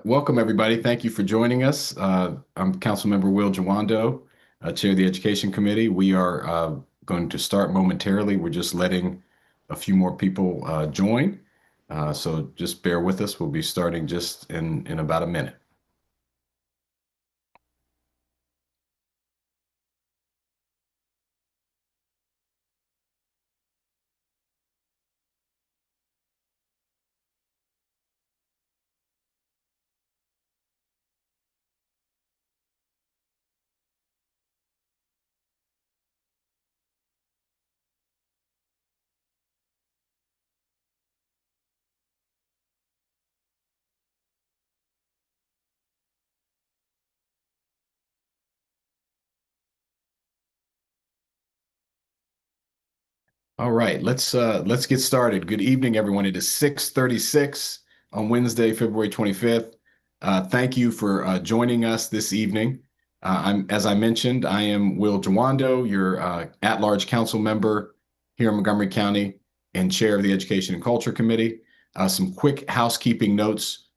Welcome, everybody. Thank you for joining us. I'm Councilmember Will Jawando, Chair of the Education Committee. We are going to start momentarily. We're just letting a few more people join. So just bear with us. We'll be starting just in about a minute. All right, let's get started. Good evening, everyone. It is 6:36 on Wednesday, February 25th. Thank you for joining us this evening. As I mentioned, I am Will Jawando, your at-large council member here in Montgomery County and chair of the Education and Culture Committee. Some quick housekeeping notes.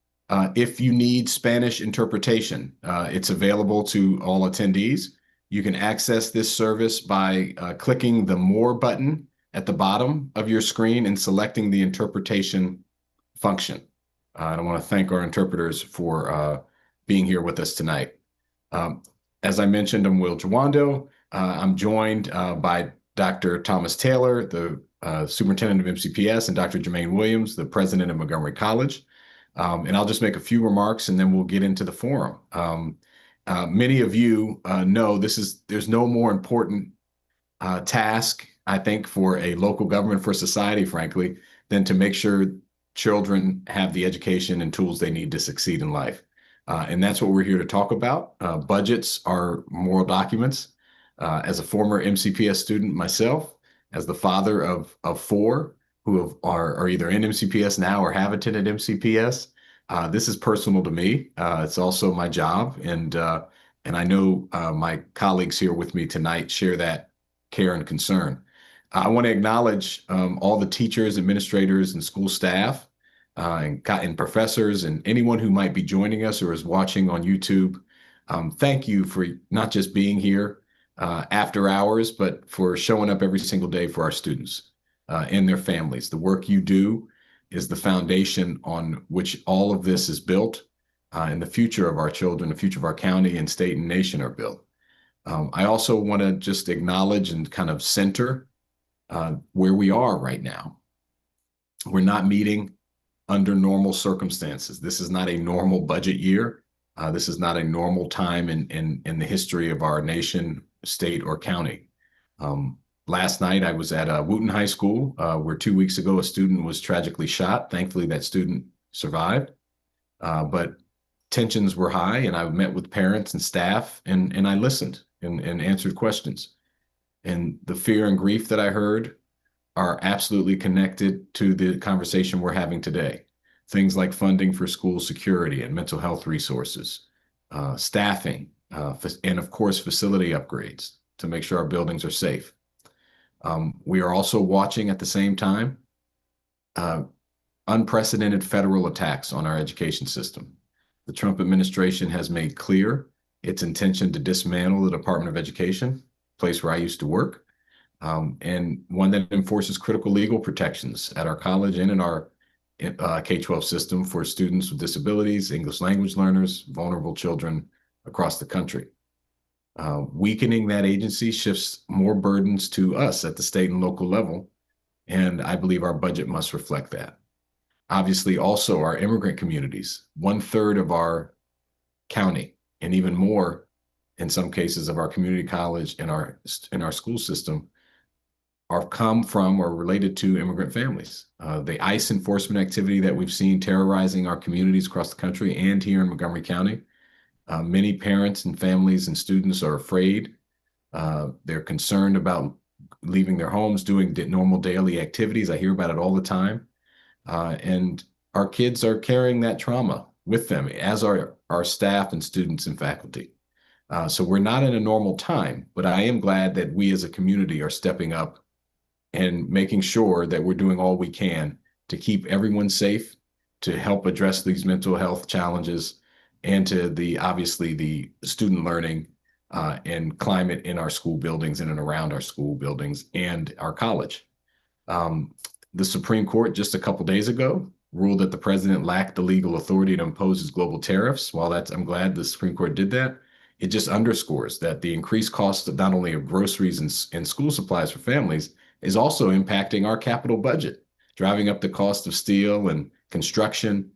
If you need Spanish interpretation, it's available to all attendees. You can access this service by clicking the More button at the bottom of your screen and selecting the interpretation function. I want to thank our interpreters for being here with us tonight. As I mentioned, I'm Will Jawando. I'm joined by Dr. Thomas Taylor, the superintendent of MCPS, and Dr. Jermaine Williams, the president of Montgomery College. And I'll just make a few remarks and then we'll get into the forum. Many of you know there's no more important task, I think, for a local government, for society, frankly, than to make sure children have the education and tools they need to succeed in life. And that's what we're here to talk about. Budgets are moral documents. As a former MCPS student myself, as the father of four who are either in MCPS now or have attended MCPS, this is personal to me. It's also my job, and I know my colleagues here with me tonight share that care and concern. I want to acknowledge all the teachers, administrators, and school staff, and professors, and anyone who might be joining us or is watching on YouTube. Thank you for not just being here after hours, but for showing up every single day for our students and their families. The work you do is the foundation on which all of this is built, and the future of our children, the future of our county and state and nation are built. I also want to just acknowledge and kind of center where we are right now. We're not meeting under normal circumstances. This is not a normal budget year. This is not a normal time in the history of our nation, state, or county. Last night, I was at Wooten High School, where 2 weeks ago, a student was tragically shot. Thankfully, that student survived. But tensions were high, and I met with parents and staff, and I listened and answered questions. And the fear and grief that I heard are absolutely connected to the conversation we're having today. Things like funding for school security and mental health resources, staffing, and of course, facility upgrades to make sure our buildings are safe. We are also watching at the same time unprecedented federal attacks on our education system. The Trump administration has made clear its intention to dismantle the Department of Education, place where I used to work, and one that enforces critical legal protections at our college and in our K-12 system for students with disabilities, English language learners, vulnerable children across the country. Weakening that agency shifts more burdens to us at the state and local level, and I believe our budget must reflect that. Obviously, also our immigrant communities, 1/3 of our county, and even more in some cases of our community college and our school system, are come from or related to immigrant families. The ICE enforcement activity that we've seen terrorizing our communities across the country and here in Montgomery County. Many parents and families and students are afraid. They're concerned about leaving their homes, doing normal daily activities. I hear about it all the time. And our kids are carrying that trauma with them, as are our staff and students and faculty. So we're not in a normal time, but I am glad that we as a community are stepping up and making sure that we're doing all we can to keep everyone safe, to help address these mental health challenges and to obviously the student learning and climate in our school buildings and around our school buildings and our college. The Supreme Court just a couple days ago ruled that the president lacked the legal authority to impose his global tariffs. While I'm glad the Supreme Court did that, it just underscores that the increased cost of not only of groceries and school supplies for families is also impacting our capital budget, driving up the cost of steel and construction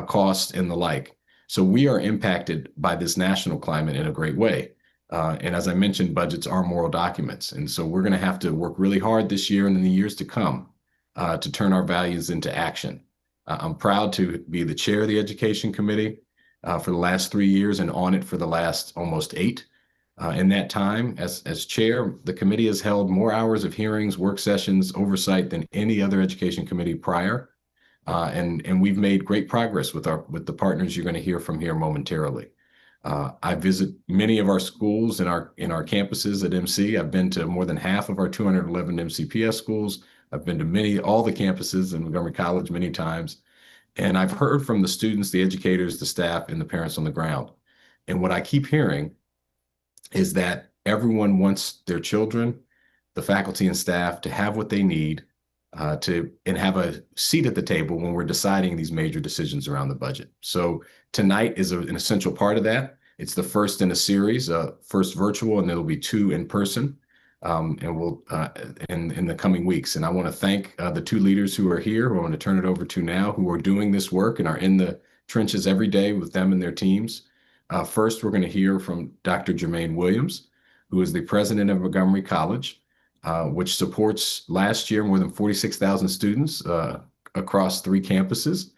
costs and the like. So we are impacted by this national climate in a great way. And as I mentioned, budgets are moral documents. And so we're going to have to work really hard this year and in the years to come to turn our values into action. I'm proud to be the chair of the Education Committee for the last 3 years and on it for the last almost 8. In that time, as chair, the committee has held more hours of hearings, work sessions, oversight than any other education committee prior. And we've made great progress with the partners you're going to hear from here momentarily. I visit many of our schools in our campuses at MC. I've been to more than half of our 211 MCPS schools. I've been to all the campuses in Montgomery College many times. And I've heard from the students, the educators, the staff, and the parents on the ground. And what I keep hearing is that everyone wants their children, the faculty and staff, to have what they need and have a seat at the table when we're deciding these major decisions around the budget. So tonight is an essential part of that. It's the first in a series, first virtual, and there'll be 2 in person. And we'll in the coming weeks. And I want to thank the 2 leaders who are here, who I want to turn it over to now, who are doing this work and are in the trenches every day with them and their teams. First, we're going to hear from Dr. Jermaine Williams, who is the president of Montgomery College, which supports last year more than 46,000 students across 3 campuses.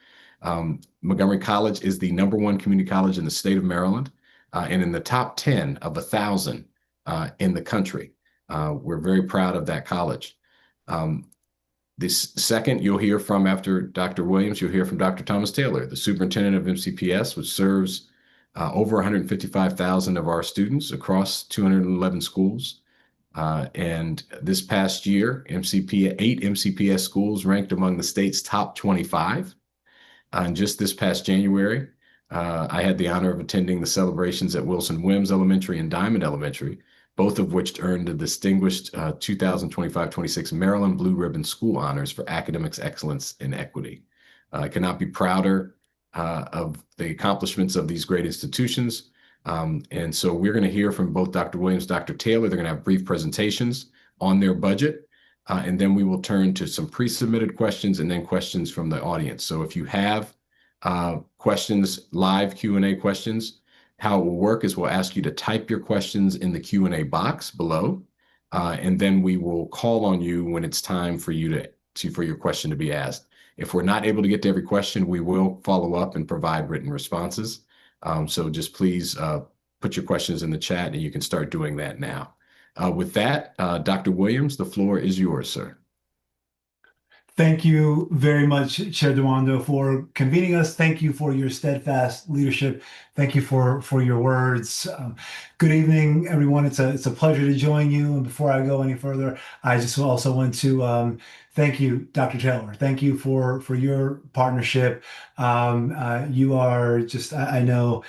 Montgomery College is the #1 community college in the state of Maryland and in the top 10 of 1,000 in the country. We're very proud of that college. This second, you'll hear from, after Dr. Williams, you'll hear from Dr. Thomas Taylor, the superintendent of MCPS, which serves over 155,000 of our students across 211 schools. And this past year, 8 MCPS schools ranked among the state's top 25. And just this past January, I had the honor of attending the celebrations at Wilson Wims Elementary and Diamond Elementary, both of which earned the distinguished 2025-26 Maryland Blue Ribbon School Honors for academics excellence and equity. I cannot be prouder of the accomplishments of these great institutions. And so we're going to hear from both Dr. Williams, Dr. Taylor. They're going to have brief presentations on their budget. And then we will turn to some pre-submitted questions and then questions from the audience. So if you have questions, live Q&A questions, how it will work is we'll ask you to type your questions in the Q&A box below, and then we will call on you when it's time for you for your question to be asked. If we're not able to get to every question, we will follow up and provide written responses. So just please put your questions in the chat, and you can start doing that now. With that, Dr. Williams, the floor is yours, sir. Thank you very much, Chair Jawando, for convening us. Thank you for your steadfast leadership. Thank you for your words. Good evening, everyone. It's a pleasure to join you. And before I go any further, I just also want to thank you, Dr. Taylor. Thank you for your partnership. You are just, I know,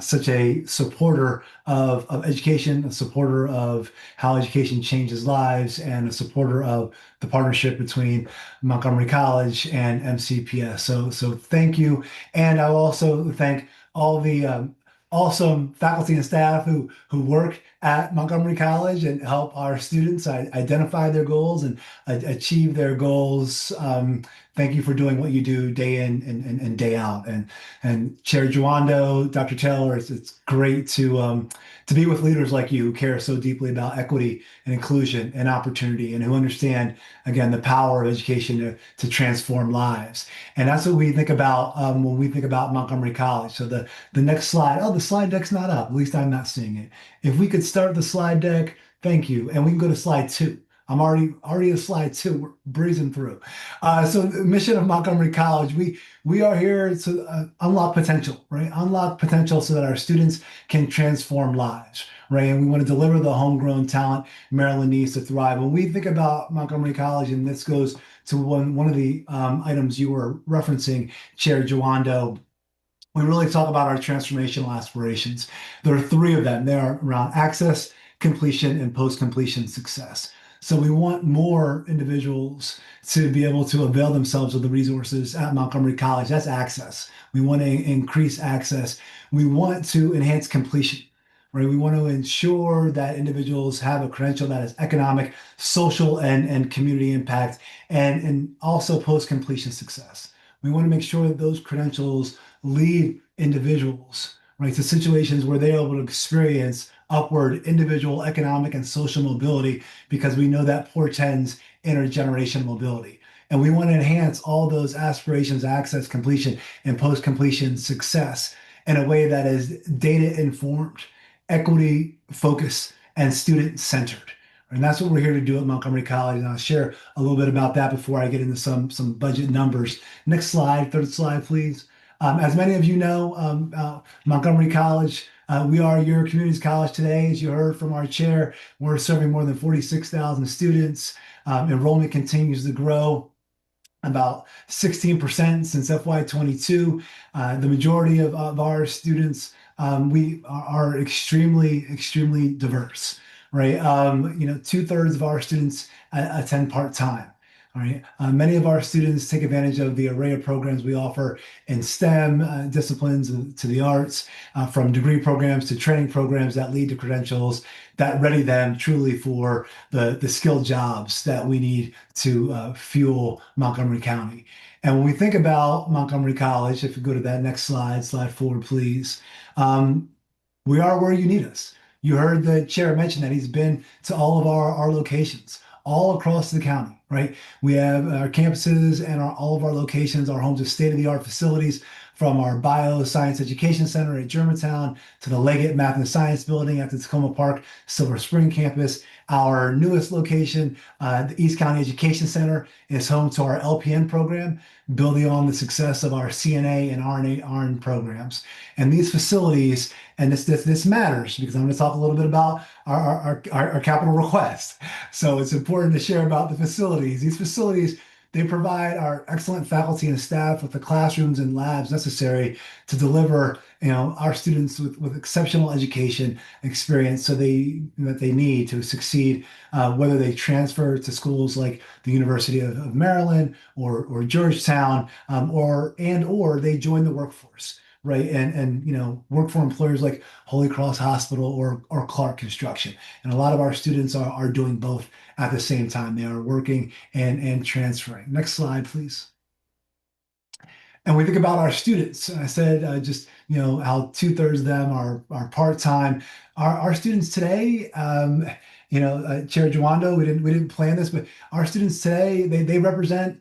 such a supporter of education, a supporter of how education changes lives, and a supporter of the partnership between Montgomery College and MCPS. So thank you. And I'll also thank all the awesome faculty and staff who work at Montgomery College and help our students identify their goals and achieve their goals. Thank you for doing what you do day in and day out. And Chair Jawando, Dr. Taylor, it's great to be with leaders like you who care so deeply about equity and inclusion and opportunity, and who understand, again, the power of education to transform lives. And that's what we think about when we think about Montgomery College. So the next slide, the slide deck's not up. At least I'm not seeing it. If we could start the slide deck, thank you. And we can go to slide 2. I'm already at slide 2. We're breezing through. So the mission of Montgomery College, we are here to unlock potential, right? Unlock potential so that our students can transform lives, right? And we want to deliver the homegrown talent Maryland needs to thrive. When we think about Montgomery College, and this goes to one of the items you were referencing, Chair Jawando, we really talk about our transformational aspirations. There are 3 of them. They are around access, completion, and post-completion success. So we want more individuals to be able to avail themselves of the resources at Montgomery College. That's access. We want to increase access. We want to enhance completion, right? We want to ensure that individuals have a credential that is economic, social, and community impact, and also post-completion success. We want to make sure that those credentials lead individuals, right, to situations where they're able to experience upward individual economic and social mobility, because we know that portends intergenerational mobility. And we want to enhance all those aspirations, access, completion, and post-completion success in a way that is data-informed, equity-focused, and student-centered. And that's what we're here to do at Montgomery College. And I'll share a little bit about that before I get into some budget numbers. Next slide, 3rd slide, please. As many of you know, Montgomery College, we are your community's college today. As you heard from our chair, we're serving more than 46,000 students. Enrollment continues to grow about 16% since FY22. The majority of our students, we are extremely diverse, right? 2/3 of our students attend part-time. All right. Many of our students take advantage of the array of programs we offer in STEM disciplines to the arts, from degree programs to training programs that lead to credentials that ready them truly for the skilled jobs that we need to fuel Montgomery County. And when we think about Montgomery College, if you go to that next slide 4, please, we are where you need us. You heard the chair mention that he's been to all of our locations all across the county, right? We have our campuses and all of our locations, our homes of state-of-the-art facilities, from our Bioscience Education Center at Germantown to the Leggett Math and Science Building at the Tacoma Park Silver Spring campus. Our newest location, the East County Education Center, is home to our LPN program, building on the success of our CNA and RN programs. And these facilities, and this matters because I'm going to talk a little bit about our capital request. So it's important to share about the facilities. These facilities, they provide our excellent faculty and staff with the classrooms and labs necessary to deliver, our students with exceptional education experience that they need to succeed, whether they transfer to schools like the University of Maryland or Georgetown, or they join the workforce, right? And work for employers like Holy Cross Hospital or Clark Construction. And a lot of our students are doing both at the same time. They are working and transferring. Next slide, please. And we think about our students. I said how 2/3 of them are part-time. Our students today, Chair Jawando, we didn't plan this, but our students today, they represent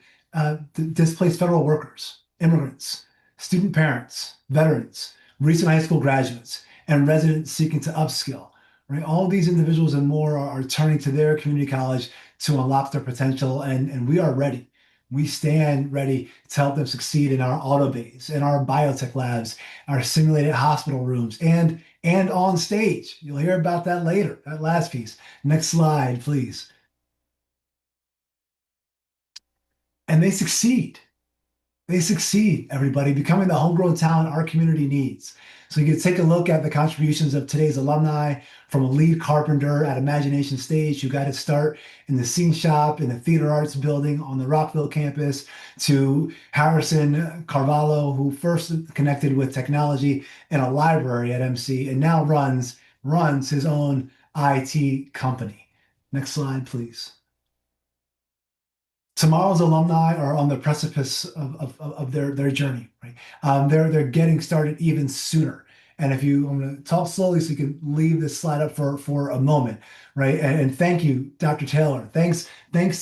displaced federal workers, immigrants, student parents, veterans, recent high school graduates, and residents seeking to upskill. Right? All these individuals and more are turning to their community college to unlock their potential, and we are ready. We stand ready to help them succeed in our auto bays, in our biotech labs, our simulated hospital rooms, and on stage. You'll hear about that later, that last piece. Next slide, please. And they succeed. They succeed, everybody, becoming the homegrown talent our community needs. So you can take a look at the contributions of today's alumni, from a lead carpenter at Imagination Stage who got his start in the scene shop in the Theater Arts Building on the Rockville campus, to Harrison Carvalho, who first connected with technology in a library at MC and now runs his own IT company. Next slide, please. Tomorrow's alumni are on the precipice of their journey, right? They're getting started even sooner. And I'm going to talk slowly so you can leave this slide up for a moment, right? And thank you, Dr. Taylor. Thanks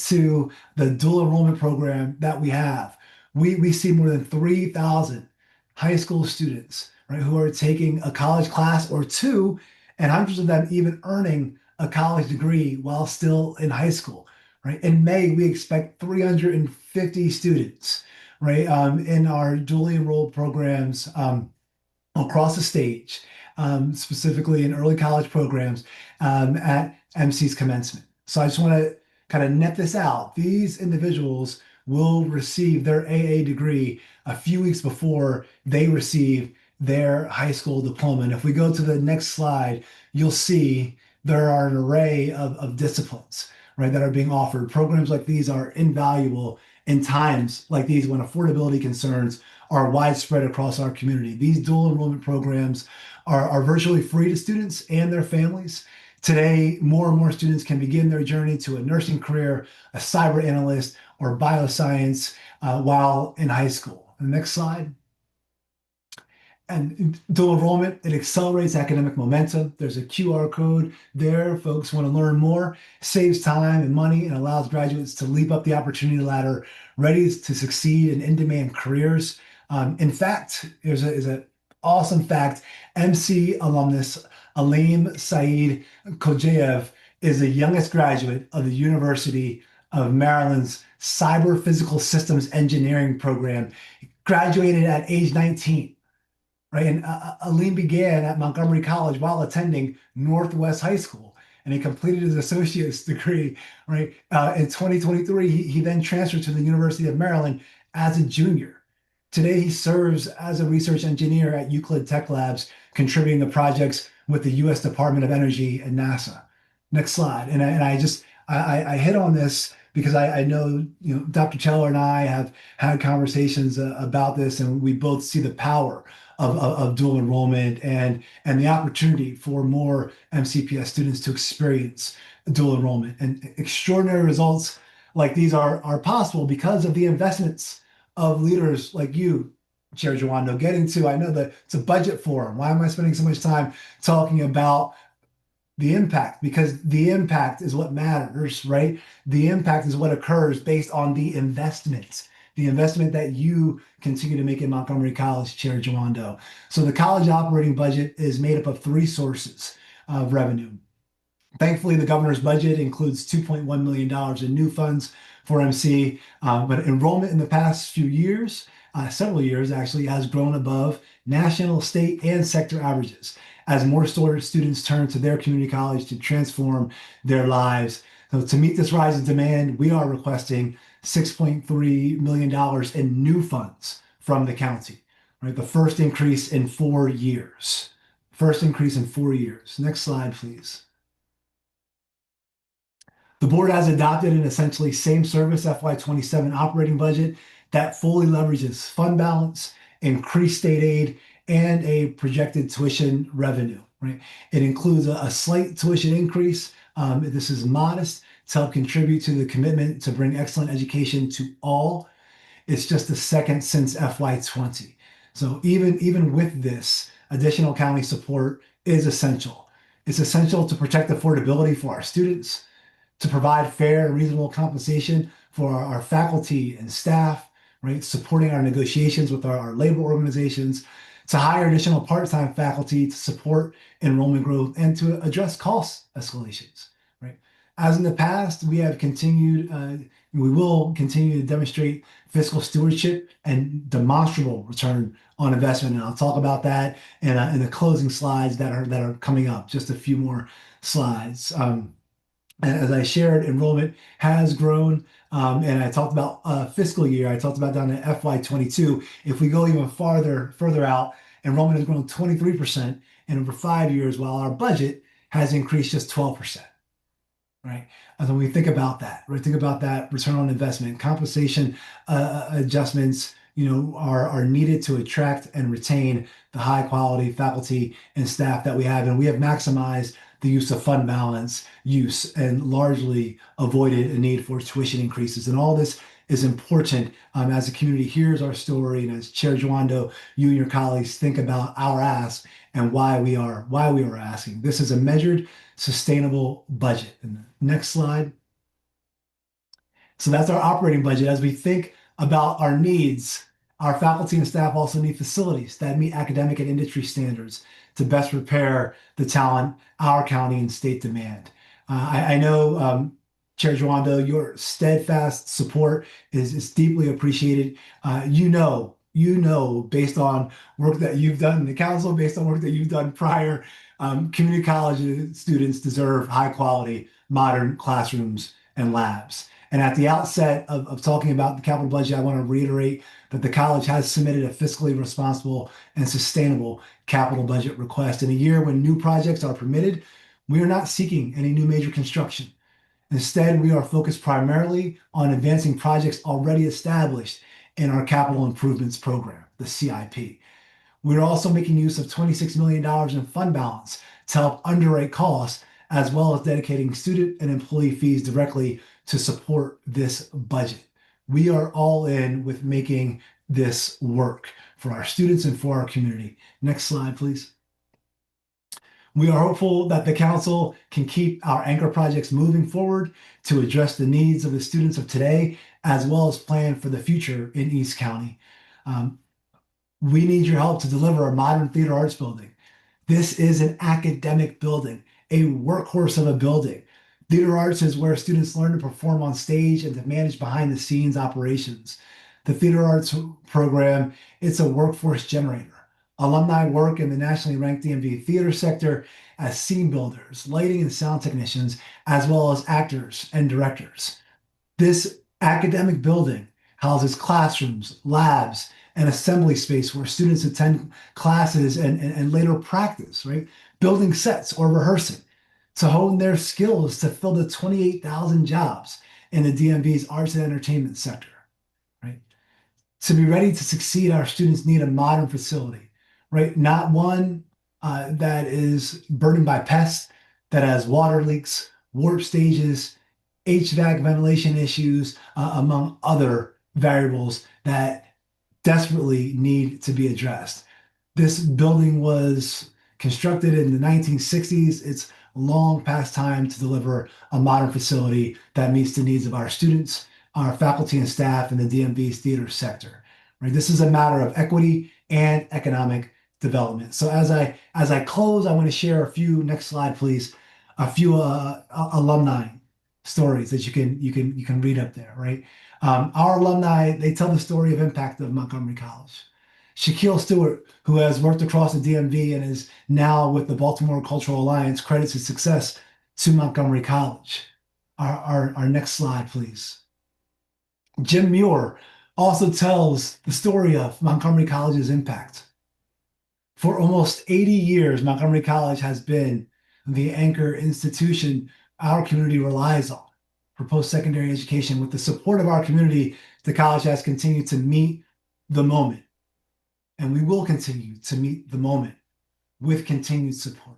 to the dual enrollment program that we have. We see more than 3,000 high school students, right, who are taking a college class or two, and hundreds of them even earning a college degree while still in high school, right? In May, we expect 350 students, right, in our dually enrolled programs across the stage, specifically in early college programs at MC's commencement. So I just want to kind of net this out. These individuals will receive their AA degree a few weeks before they receive their high school diploma. And if we go to the next slide, you'll see there are an array of disciplines, right, that are being offered. Programs like these are invaluable in times like these when affordability concerns are widespread across our community. These dual enrollment programs are virtually free to students and their families. Today, more and more students can begin their journey to a nursing career, a cyber analyst, or bioscience while in high school. The next slide. And dual enrollment, it accelerates academic momentum. There's a QR code there. Folks want to learn more, saves time and money, and allows graduates to leap up the opportunity ladder, ready to succeed in in-demand careers. In fact, there's an awesome fact. MC alumnus Aleem Saeed Kojaev is the youngest graduate of the University of Maryland's Cyber Physical Systems Engineering program. Graduated at age 19. Right. And Aleem began at Montgomery College while attending Northwest High School, and he completed his associate's degree, right, in 2023. He then transferred to the University of Maryland as a junior. Today, he serves as a research engineer at Euclid Tech Labs, contributing to projects with the U.S. Department of Energy and NASA. Next slide. And I hit on this because I know, Dr. Cheller and I have had conversations about this, and we both see the power of dual enrollment and the opportunity for more MCPS students to experience dual enrollment. And extraordinary results like these are possible because of the investments of leaders like you, Chair Jawando, getting to, I know that it's a budget forum. Why am I spending so much time talking about the impact? Because the impact is what matters, right? The impact is what occurs based on the investment that you continue to make in Montgomery College, Chair Jawando. So the college operating budget is made up of three sources of revenue. Thankfully, the governor's budget includes $2.1 million in new funds for MC, but enrollment in the past few years, several years actually, has grown above national, state, and sector averages as more students turn to their community college to transform their lives. So to meet this rise in demand, we are requesting $6.3 million in new funds from the county, right? The first increase in 4 years. First increase in 4 years. Next slide, please. The board has adopted an essentially same service FY27 operating budget that fully leverages fund balance, increased state aid, and a projected tuition revenue, right? It includes a slight tuition increase. This is modest to help contribute to the commitment to bring excellent education to all. It's just the second since FY20. So even with this, additional county support is essential. It's essential to protect affordability for our students, to provide fair and reasonable compensation for our faculty and staff, right? Supporting our negotiations with our labor organizations, to hire additional part-time faculty to support enrollment growth, and to address cost escalations, right? As in the past, we will continue to demonstrate fiscal stewardship and demonstrable return on investment. And I'll talk about that in the closing slides that are coming up, just a few more slides. And as I shared, enrollment has grown. And I talked about fiscal year. I talked about down to FY22. If we go even further out, enrollment has grown 23% in over 5 years, while our budget has increased just 12%. Right. And when we think about that, right, think about that return on investment, compensation adjustments, are needed to attract and retain the high quality faculty and staff that we have. And we have maximized the use of fund balance use and largely avoided a need for tuition increases. And all this is important as the community hears our story, and as Chair Jawando, you and your colleagues think about our ask and why we are asking. This is a measured, sustainable budget. And the next slide. So that's our operating budget. As we think about our needs, our faculty and staff also need facilities that meet academic and industry standards to best prepare the talent our county and state demand. I know, Chair Jawando, your steadfast support is deeply appreciated. Based on work that you've done in the council, based on work that you've done prior, community college students deserve high quality, modern classrooms and labs. And at the outset of talking about the capital budget, I want to reiterate that the college has submitted a fiscally responsible and sustainable capital budget request. In a year when new projects are permitted, we are not seeking any new major construction. Instead, we are focused primarily on advancing projects already established in our capital improvements program, the CIP. We're also making use of $26 million in fund balance to help underwrite costs, as well as dedicating student and employee fees directly to support this budget. We are all in with making this work for our students and for our community. Next slide, please. We are hopeful that the council can keep our anchor projects moving forward to address the needs of the students of today, as well as plan for the future in East County. We need your help to deliver a modern theater arts building. This is an academic building, a workhorse of a building. Theater arts is where students learn to perform on stage and to manage behind the scenes operations. The theater arts program, it's a workforce generator. Alumni work in the nationally ranked DMV theater sector as scene builders, lighting and sound technicians, as well as actors and directors. This academic building houses classrooms, labs, and assembly space where students attend classes and later practice, right? Building sets or rehearsing to hone their skills to fill the 28,000 jobs in the DMV's arts and entertainment sector, right? To be ready to succeed, our students need a modern facility, right? Not one that is burdened by pests, that has water leaks, warp stages, HVAC ventilation issues, among other variables that desperately need to be addressed. This building was constructed in the 1960s. It's long past time to deliver a modern facility that meets the needs of our students, our faculty and staff in the DMV's theater sector. Right? This is a matter of equity and economic development. So as I close, I want to share a few. Next slide, please. A few alumni stories that you can read up there. Right? Our alumni, they tell the story of impact of Montgomery College. Shaquille Stewart, who has worked across the DMV and is now with the Baltimore Cultural Alliance, credits his success to Montgomery College. Our next slide, please. Jim Muir also tells the story of Montgomery College's impact. For almost 80 years, Montgomery College has been the anchor institution our community relies on for post-secondary education. With the support of our community, the college has continued to meet the moment. And we will continue to meet the moment with continued support.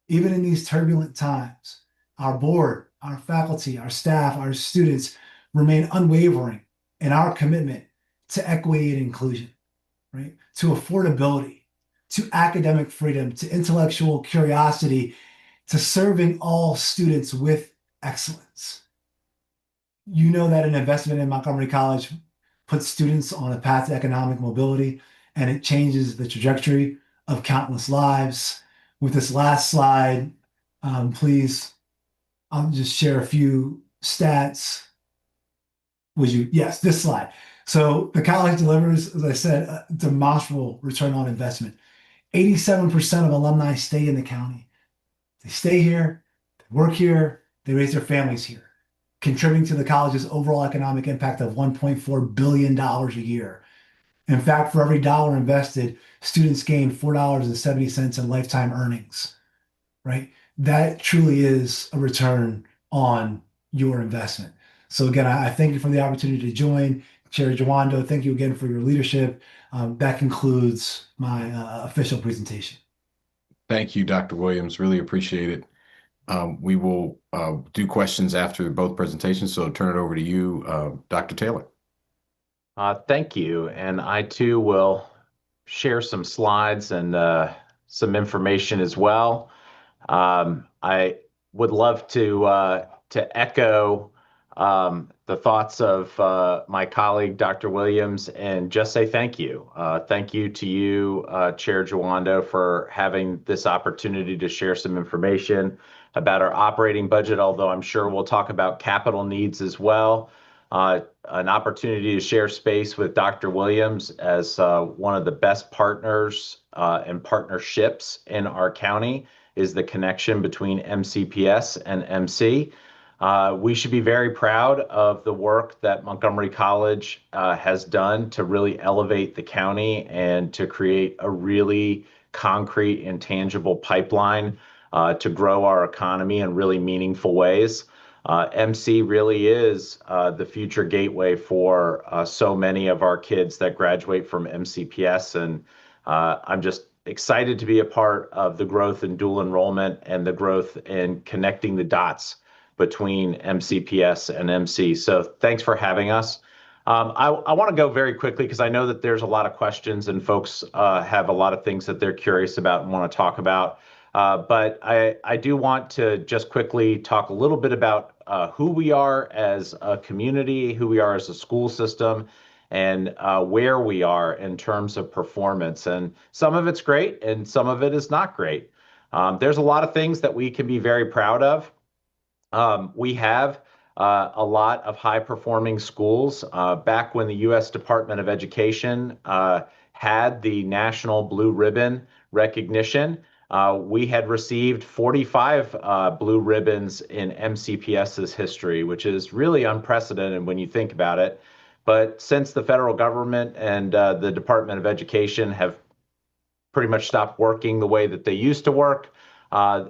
Even in these turbulent times, our board, our faculty, our staff, our students remain unwavering in our commitment to equity and inclusion, right? To affordability, to academic freedom, to intellectual curiosity, to serving all students with excellence. You know that an investment in Montgomery College puts students on a path to economic mobility, and it changes the trajectory of countless lives. With this last slide, please, I'll just share a few stats. Would you? Yes, this slide. So the college delivers, as I said, a demonstrable return on investment. 87% of alumni stay in the county. They stay here, they work here, they raise their families here, contributing to the college's overall economic impact of $1.4 billion a year. In fact, for every dollar invested, students gain $4.70 in lifetime earnings, right? That truly is a return on your investment. So again, I thank you for the opportunity to join. Chair Jawando, thank you again for your leadership. That concludes my official presentation. Thank you, Dr. Williams. Really appreciate it. We will do questions after both presentations, so I'll turn it over to you, Dr. Taylor. Thank you. And I too will share some slides and some information as well. I would love to echo the thoughts of my colleague, Dr. Williams, and just say thank you. Thank you to you, Chair Jawando, for having this opportunity to share some information about our operating budget, although I'm sure we'll talk about capital needs as well. An opportunity to share space with Dr. Williams as one of the best partners and partnerships in our county is the connection between MCPS and MC. We should be very proud of the work that Montgomery College has done to really elevate the county and to create a really concrete and tangible pipeline to grow our economy in really meaningful ways. MC really is the future gateway for so many of our kids that graduate from MCPS, and I'm just excited to be a part of the growth in dual enrollment and the growth in connecting the dots between MCPS and MC. So thanks for having us. I want to go very quickly because I know that there's a lot of questions and folks have a lot of things that they're curious about and want to talk about. But I do want to just quickly talk a little bit about who we are as a community, who we are as a school system, and where we are in terms of performance. And some of it's great and some of it is not great. There's a lot of things that we can be very proud of. We have a lot of high-performing schools. Back when the U.S. Department of Education had the National Blue Ribbon recognition, we had received 45 blue ribbons in MCPS's history, which is really unprecedented when you think about it. But since the federal government and the Department of Education have pretty much stopped working the way that they used to work,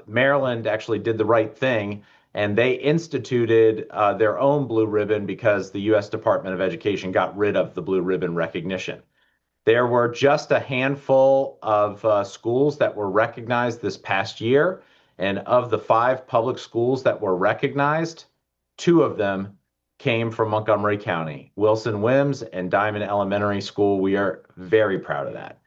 Maryland actually did the right thing, and they instituted their own blue ribbon because the U.S. Department of Education got rid of the blue ribbon recognition. There were just a handful of schools that were recognized this past year, and of the 5 public schools that were recognized, 2 of them came from Montgomery County, Wilson Wims and Diamond Elementary School. We are very proud of that.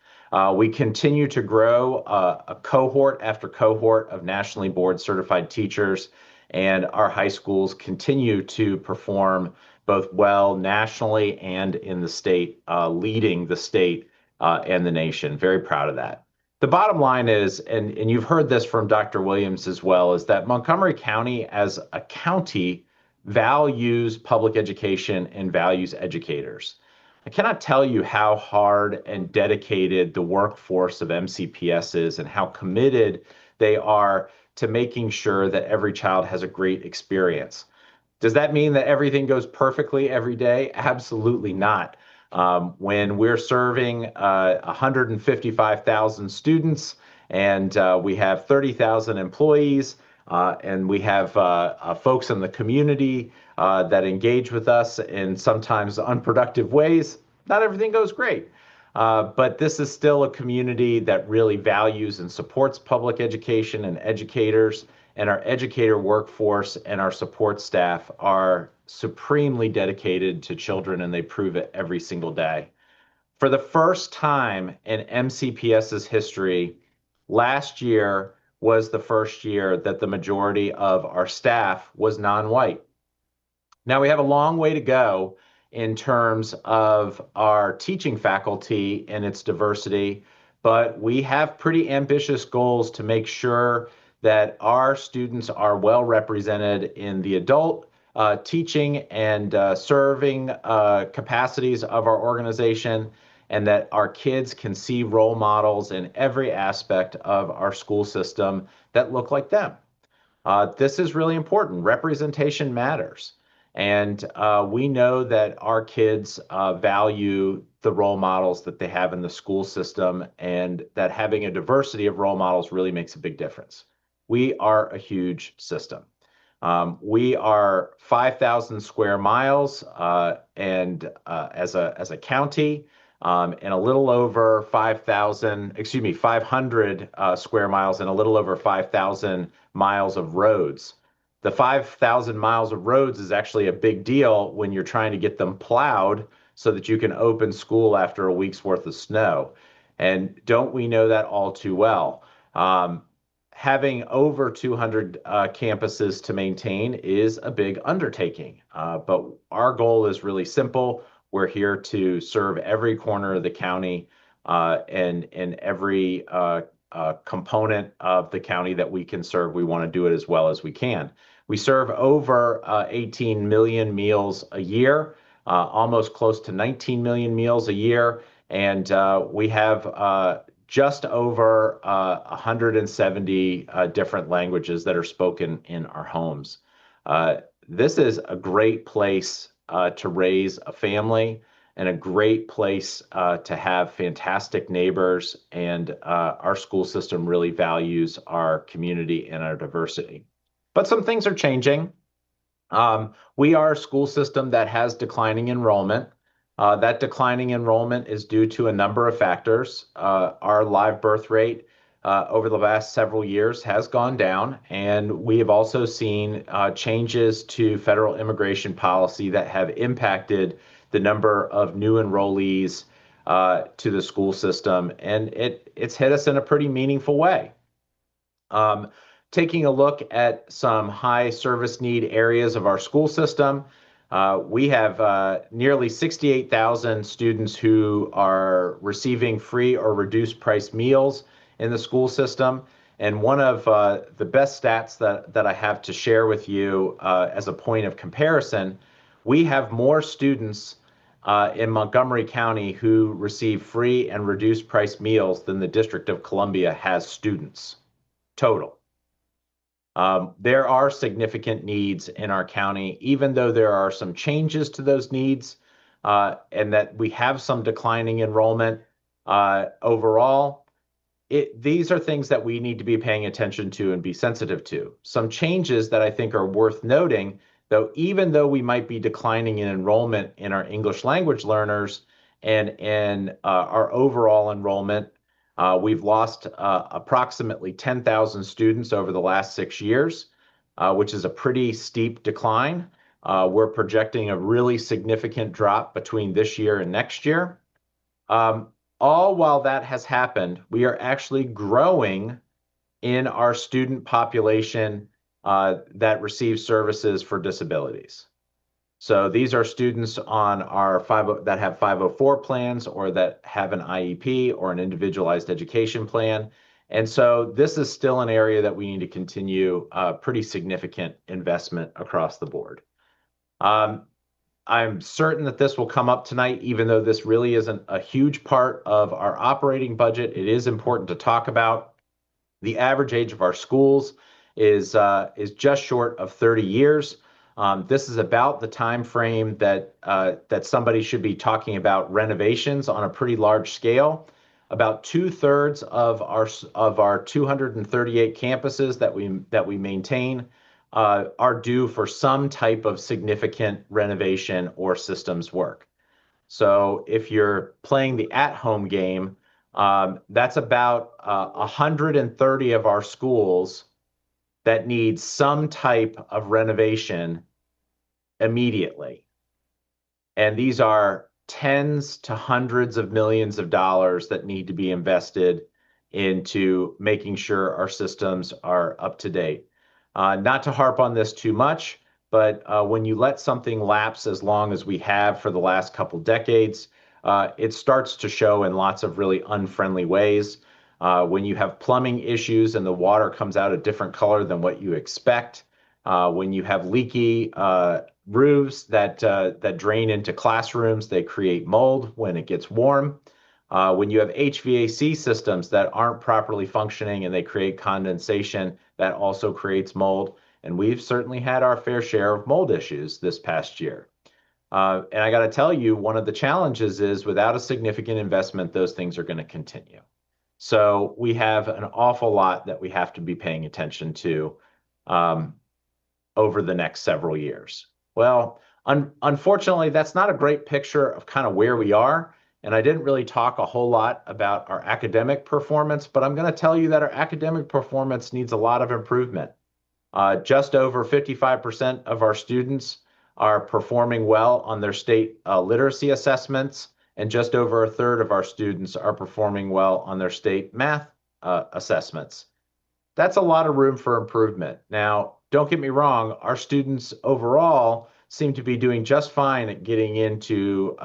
We continue to grow a cohort after cohort of nationally board certified teachers, and our high schools continue to perform both well nationally and in the state, leading the state and the nation. Very proud of that. The bottom line is, and you've heard this from Dr. Williams as well, is that Montgomery County as a county values public education and values educators. I cannot tell you how hard and dedicated the workforce of MCPS is and how committed they are to making sure that every child has a great experience. Does that mean that everything goes perfectly every day? Absolutely not. When we're serving 155,000 students and we have 30,000 employees and we have folks in the community that engage with us in sometimes unproductive ways, not everything goes great. But this is still a community that really values and supports public education and educators, and our educator workforce and our support staff are supremely dedicated to children, and they prove it every single day. For the first time in MCPS's history, last year was the first year that the majority of our staff was non-white. Now, we have a long way to go in terms of our teaching faculty and its diversity, but we have pretty ambitious goals to make sure that our students are well represented in the adult teaching and serving capacities of our organization, and that our kids can see role models in every aspect of our school system that look like them. This is really important. Representation matters. And we know that our kids value the role models that they have in the school system, and that having a diversity of role models really makes a big difference. We are a huge system. We are 5,000 square miles and as a county, and a little over 500 square miles and a little over 5,000 miles of roads. The 5,000 miles of roads is actually a big deal when you're trying to get them plowed so that you can open school after a week's worth of snow. And don't we know that all too well? having over 200 campuses to maintain is a big undertaking, but our goal is really simple. We're here to serve every corner of the county and every component of the county that we can serve. We want to do it as well as we can. We serve over 18 million meals a year, almost close to 19 million meals a year, and we have just over 170 different languages that are spoken in our homes. This is a great place to raise a family and a great place to have fantastic neighbors, and our school system really values our community and our diversity. But some things are changing. We are a school system that has declining enrollment. That declining enrollment is due to a number of factors. Our live birth rate over the last several years has gone down, and we have also seen changes to federal immigration policy that have impacted the number of new enrollees to the school system, and it's hit us in a pretty meaningful way. Taking a look at some high service need areas of our school system, we have nearly 68,000 students who are receiving free or reduced price meals in the school system. And one of the best stats that I have to share with you as a point of comparison, we have more students in Montgomery County who receive free and reduced price meals than the District of Columbia has students total. There are significant needs in our county, even though there are some changes to those needs and that we have some declining enrollment overall. These are things that we need to be paying attention to and be sensitive to. Some changes that I think are worth noting, though, even though we might be declining in enrollment in our English language learners and our overall enrollment, we've lost approximately 10,000 students over the last 6 years, which is a pretty steep decline. We're projecting a really significant drop between this year and next year. All while that has happened, we are actually growing in our student population that receives services for disabilities. So these are students on our that have 504 plans or that have an IEP or an individualized education plan. And so this is still an area that we need to continue pretty significant investment across the board. I'm certain that this will come up tonight, even though this really isn't a huge part of our operating budget. It is important to talk about. The average age of our schools is just short of 30 years. This is about the time frame that somebody should be talking about renovations on a pretty large scale. About 2/3 of our 238 campuses that we maintain are due for some type of significant renovation or systems work. So if you're playing the at-home game, that's about 130 of our schools that need some type of renovation immediately. And these are tens to hundreds of millions of dollars that need to be invested into making sure our systems are up to date. Not to harp on this too much, but when you let something lapse as long as we have for the last couple decades, it starts to show in lots of really unfriendly ways. When you have plumbing issues and the water comes out a different color than what you expect, when you have leaky roofs that drain into classrooms, they create mold when it gets warm. When you have HVAC systems that aren't properly functioning and they create condensation, that also creates mold. And we've certainly had our fair share of mold issues this past year. And I got to tell you, one of the challenges is without a significant investment, those things are going to continue. So we have an awful lot that we have to be paying attention to over the next several years. Well, unfortunately, that's not a great picture of kind of where we are. And I didn't really talk a whole lot about our academic performance, but I'm going to tell you that our academic performance needs a lot of improvement. Just over 55% of our students are performing well on their state literacy assessments, and just over 1/3 of our students are performing well on their state math assessments. that's a lot of room for improvement. Now, don't get me wrong, our students overall seem to be doing just fine at getting into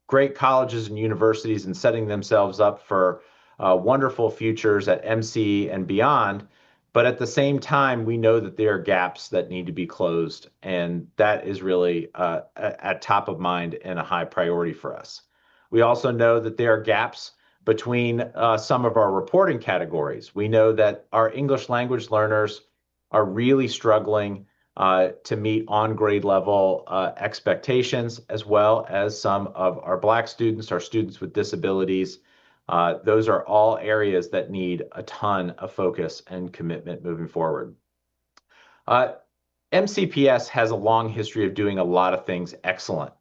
great colleges and universities and setting themselves up for wonderful futures at MC and beyond. But at the same time, we know that there are gaps that need to be closed, and that is really at top of mind and a high priority for us. We also know that there are gaps between some of our reporting categories. We know that our English language learners are really struggling to meet on grade level expectations, as well as some of our Black students, our students with disabilities. Those are all areas that need a ton of focus and commitment moving forward. MCPS has a long history of doing a lot of things excellent.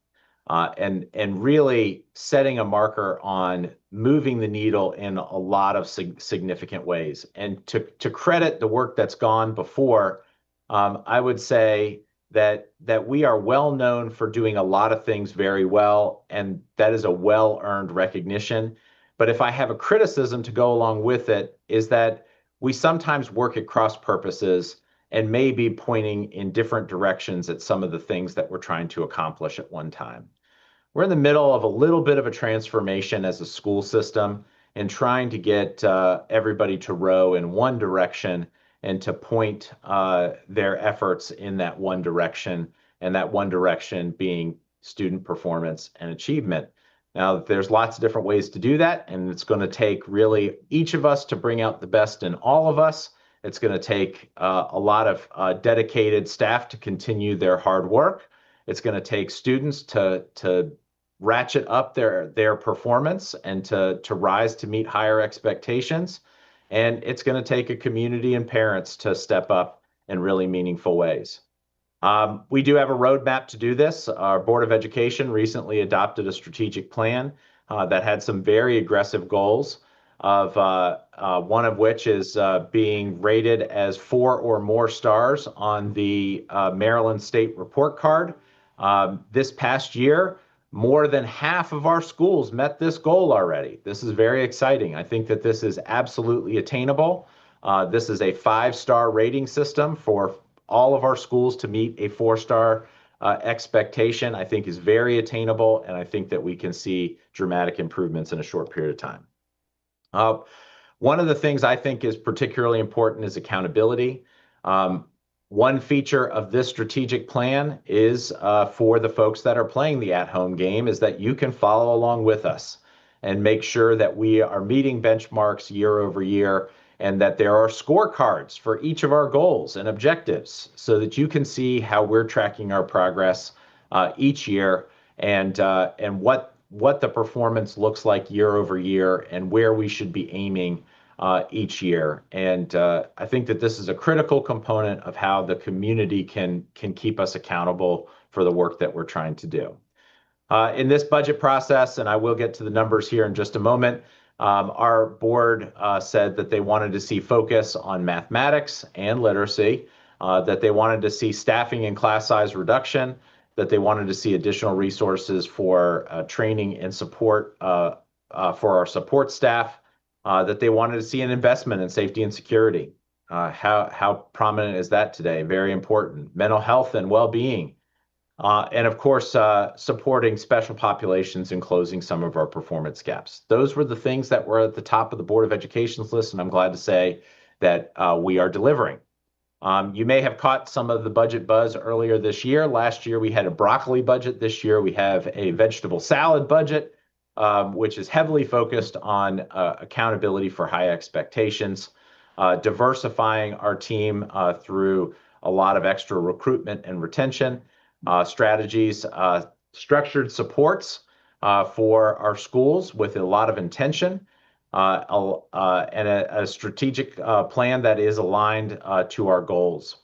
And really setting a marker on moving the needle in a lot of significant ways. And to credit the work that's gone before, I would say that we are well known for doing a lot of things very well, and that is a well-earned recognition. But if I have a criticism to go along with it, is that we sometimes work at cross purposes and may be pointing in different directions at some of the things that we're trying to accomplish at one time. We're in the middle of a little bit of a transformation as a school system and trying to get everybody to row in one direction and to point their efforts in that one direction, and that one direction being student performance and achievement. Now, there's lots of different ways to do that, and it's going to take really each of us to bring out the best in all of us. It's going to take a lot of dedicated staff to continue their hard work. It's going to take students to ratchet up their performance and to rise to meet higher expectations. And it's going to take a community and parents to step up in really meaningful ways. We do have a roadmap to do this. Our Board of Education recently adopted a strategic plan that had some very aggressive goals, of one of which is being rated as 4 or more stars on the Maryland State Report Card. This past year, more than half of our schools met this goal already. This is very exciting. I think that this is absolutely attainable. This is a 5-star rating system for all of our schools to meet a 4-star expectation. I think is very attainable, and I think that we can see dramatic improvements in a short period of time. One of the things I think is particularly important is accountability. One feature of this strategic plan is for the folks that are playing the at-home game is that you can follow along with us and make sure that we are meeting benchmarks year over year, and that there are scorecards for each of our goals and objectives so that you can see how we're tracking our progress each year, and what the performance looks like year over year and where we should be aiming each year. And I think that this is a critical component of how the community can keep us accountable for the work that we're trying to do. In this budget process, and I will get to the numbers here in just a moment, our board said that they wanted to see focus on mathematics and literacy, that they wanted to see staffing and class size reduction, that they wanted to see additional resources for training and support for our support staff, that they wanted to see an investment in safety and security. How prominent is that today? Very important. Mental health and well-being. And of course, supporting special populations and closing some of our performance gaps. Those were the things that were at the top of the Board of Education's list, and I'm glad to say that we are delivering. You may have caught some of the budget buzz earlier this year. Last year, we had a broccoli budget. This year, we have a vegetable salad budget, which is heavily focused on accountability for high expectations, diversifying our team through a lot of extra recruitment and retention strategies, structured supports for our schools with a lot of intention, and a strategic plan that is aligned to our goals.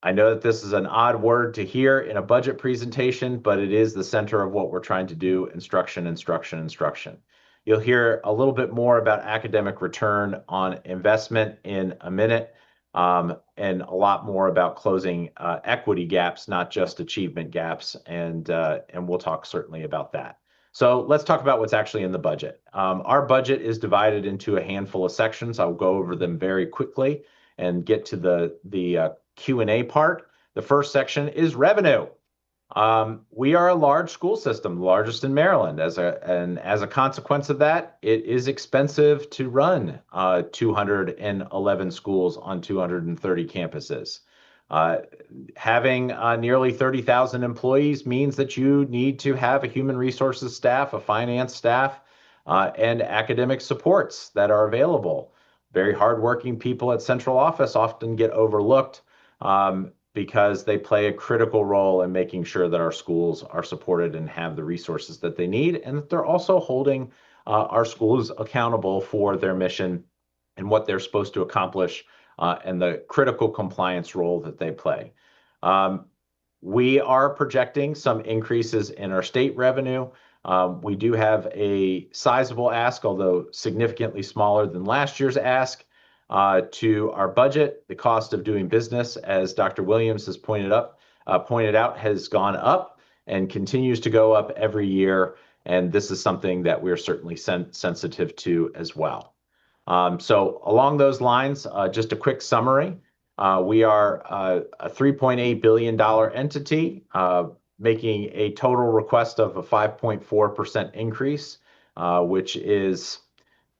I know that this is an odd word to hear in a budget presentation, but it is the center of what we're trying to do: instruction, instruction, instruction. You'll hear a little bit more about academic return on investment in a minute, and a lot more about closing equity gaps, not just achievement gaps, and we'll talk certainly about that. So let's talk about what's actually in the budget. Our budget is divided into a handful of sections. I'll go over them very quickly and get to the Q&A part. The first section is revenue. We are a large school system, the largest in Maryland. As a consequence of that, it is expensive to run 211 schools on 230 campuses. Having nearly 30,000 employees means that you need to have a human resources staff, a finance staff, and academic supports that are available. Very hardworking people at central office often get overlooked because they play a critical role in making sure that our schools are supported and have the resources that they need, and that they're also holding our schools accountable for their mission and what they're supposed to accomplish and the critical compliance role that they play. We are projecting some increases in our state revenue. We do have a sizable ask, although significantly smaller than last year's ask, to our budget. The cost of doing business, as Dr. Williams has pointed out, has gone up and continues to go up every year. And this is something that we're certainly sensitive to as well. So along those lines, just a quick summary. We are a $3.8 billion entity, making a total request of a 5.4% increase, which is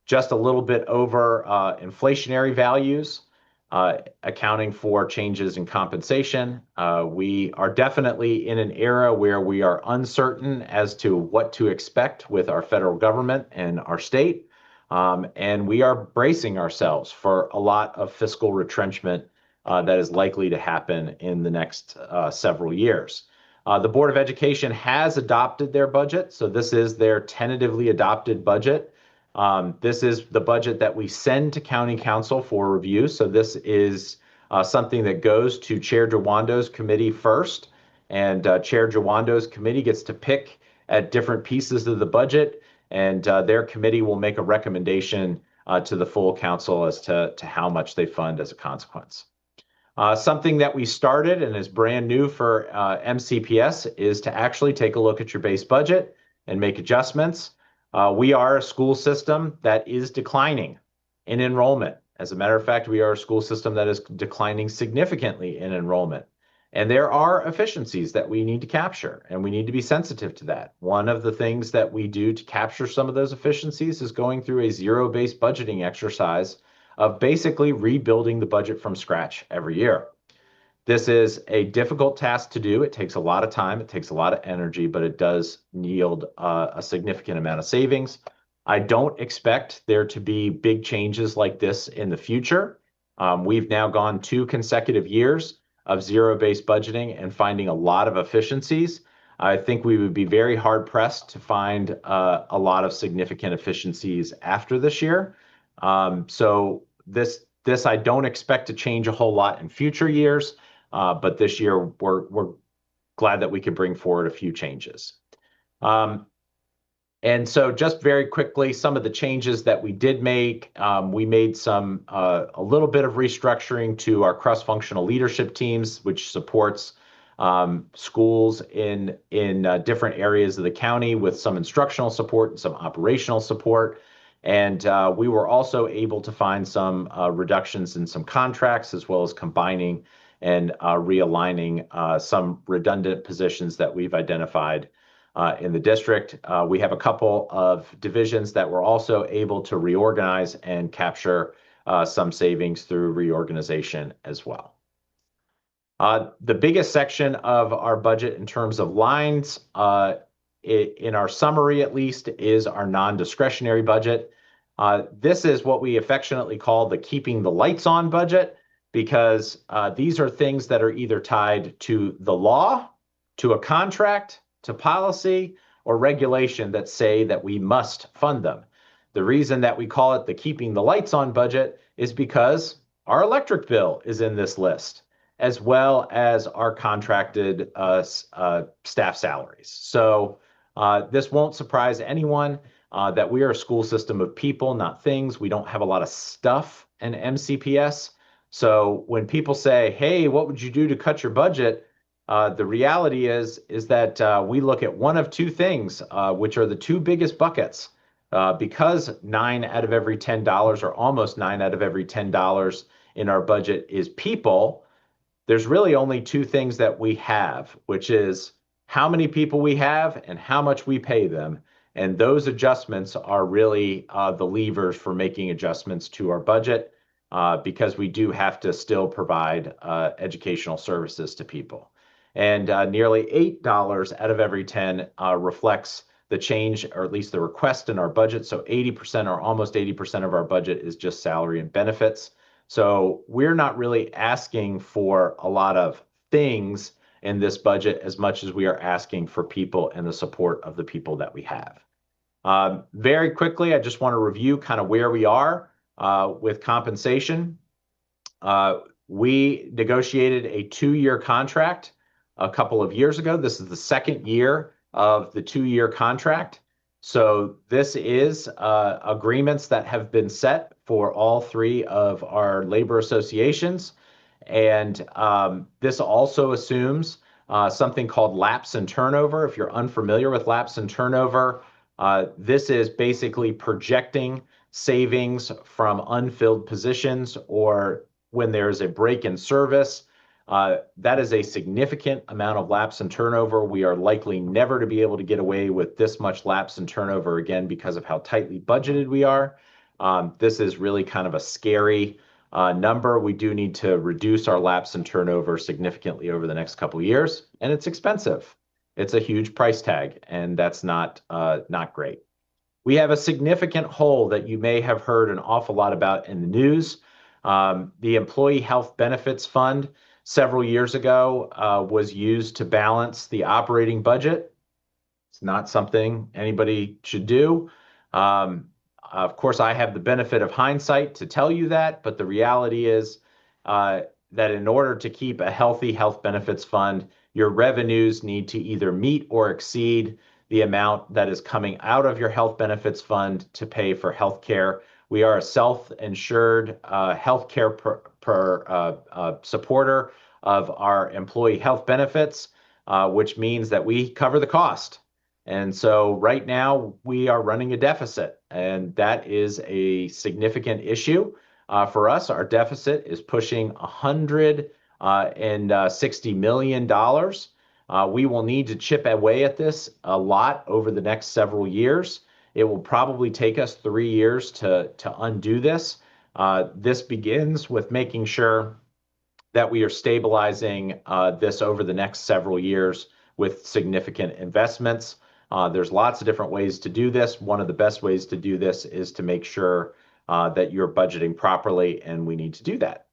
just a little bit over inflationary values, accounting for changes in compensation. We are definitely in an era where we are uncertain as to what to expect with our federal government and our state. And we are bracing ourselves for a lot of fiscal retrenchment that is likely to happen in the next several years. The Board of Education has adopted their budget, so this is their tentatively adopted budget. This is the budget that we send to County Council for review. So this is something that goes to Chair Jawando's committee first, and Chair Jawando's committee gets to pick at different pieces of the budget, and their committee will make a recommendation to the full council as to how much they fund as a consequence. Something that we started and is brand new for MCPS is to actually take a look at your base budget and make adjustments. We are a school system that is declining in enrollment. As a matter of fact, we are a school system that is declining significantly in enrollment. And there are efficiencies that we need to capture, and we need to be sensitive to that. One of the things that we do to capture some of those efficiencies is going through a zero-based budgeting exercise of basically rebuilding the budget from scratch every year. This is a difficult task to do. It takes a lot of time, it takes a lot of energy, but it does yield a significant amount of savings. I don't expect there to be big changes like this in the future. We've now gone 2 consecutive years of zero-based budgeting and finding a lot of efficiencies. I think we would be very hard-pressed to find a lot of significant efficiencies after this year. So this I don't expect to change a whole lot in future years. But this year, we're glad that we could bring forward a few changes. And so just very quickly, some of the changes that we did make, we made a little bit of restructuring to our cross-functional leadership teams, which supports schools in different areas of the county with some instructional support and some operational support. And we were also able to find some reductions in some contracts, as well as combining and realigning some redundant positions that we've identified in the district. We have a couple of divisions that were also able to reorganize and capture some savings through reorganization as well. The biggest section of our budget in terms of lines, in our summary at least, is our non-discretionary budget. This is what we affectionately call the keeping the lights on budget, because these are things that are either tied to the law, to a contract, to policy, or regulation that say that we must fund them. The reason that we call it the keeping the lights on budget is because our electric bill is in this list, as well as our contracted staff salaries. So this won't surprise anyone that we are a school system of people, not things. We don't have a lot of stuff in MCPS. So when people say, hey, what would you do to cut your budget? The reality is that we look at one of two things, which are the two biggest buckets. Because 9 out of every $10, or almost 9 out of every $10 in our budget is people, there's really only two things that we have, which is how many people we have and how much we pay them. And those adjustments are really the levers for making adjustments to our budget, because we do have to still provide educational services to people. And nearly $8 out of every 10 reflects the change, or at least the request in our budget. So 80%, or almost 80% of our budget, is just salary and benefits. So we're not really asking for a lot of things in this budget as much as we are asking for people and the support of the people that we have. Very quickly, I just want to review kind of where we are with compensation. We negotiated a 2-year contract a couple of years ago. This is the second year of the 2-year contract. So this is agreements that have been set for all 3 of our labor associations. And this also assumes something called lapse and turnover. If you're unfamiliar with lapse and turnover, this is basically projecting savings from unfilled positions, or when there's a break in service. That is a significant amount of lapse and turnover. We are likely never to be able to get away with this much lapse and turnover again because of how tightly budgeted we are. This is really kind of a scary number. We do need to reduce our lapse and turnover significantly over the next couple of years, and it's expensive. It's a huge price tag, and that's not great. We have a significant hole that you may have heard an awful lot about in the news. The Employee Health Benefits Fund several years ago was used to balance the operating budget. It's not something anybody should do. Of course, I have the benefit of hindsight to tell you that, but the reality is that in order to keep a healthy health benefits fund, your revenues need to either meet or exceed the amount that is coming out of your health benefits fund to pay for health care. We are a self-insured health care supporter of our employee health benefits, which means that we cover the cost. And so right now we are running a deficit, and that is a significant issue for us. Our deficit is pushing $160 million. We will need to chip away at this a lot over the next several years. It will probably take us 3 years to undo this. This begins with making sure that we are stabilizing this over the next several years with significant investments. There's lots of different ways to do this. One of the best ways to do this is to make sure that you're budgeting properly, and we need to do that.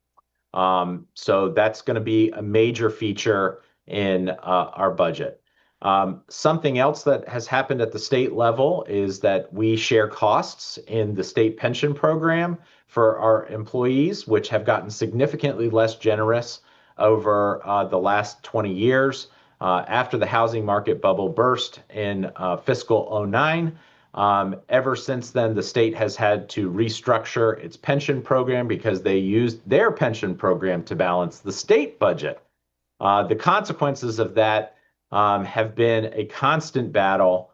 So that's going to be a major feature in our budget. Something else that has happened at the state level is that we share costs in the state pension program for our employees, which have gotten significantly less generous over the last 20 years. After the housing market bubble burst in fiscal 2009, ever since then, the state has had to restructure its pension program because they used their pension program to balance the state budget. The consequences of that have been a constant battle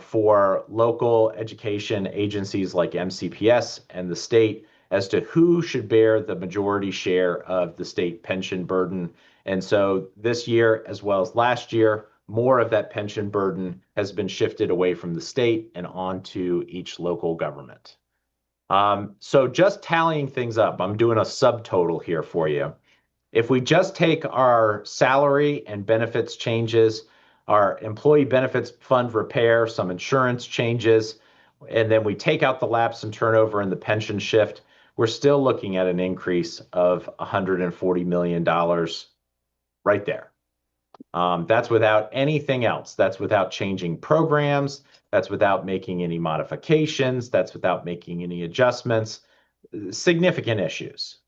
for local education agencies like MCPS and the state as to who should bear the majority share of the state pension burden. And so this year, as well as last year, more of that pension burden has been shifted away from the state and onto each local government. So just tallying things up, I'm doing a subtotal here for you. If we just take our salary and benefits changes, our employee benefits fund repair, some insurance changes, and then we take out the lapse and turnover and the pension shift, we're still looking at an increase of $140 million right there. That's without anything else. That's without changing programs. That's without making any modifications. That's without making any adjustments. Significant issues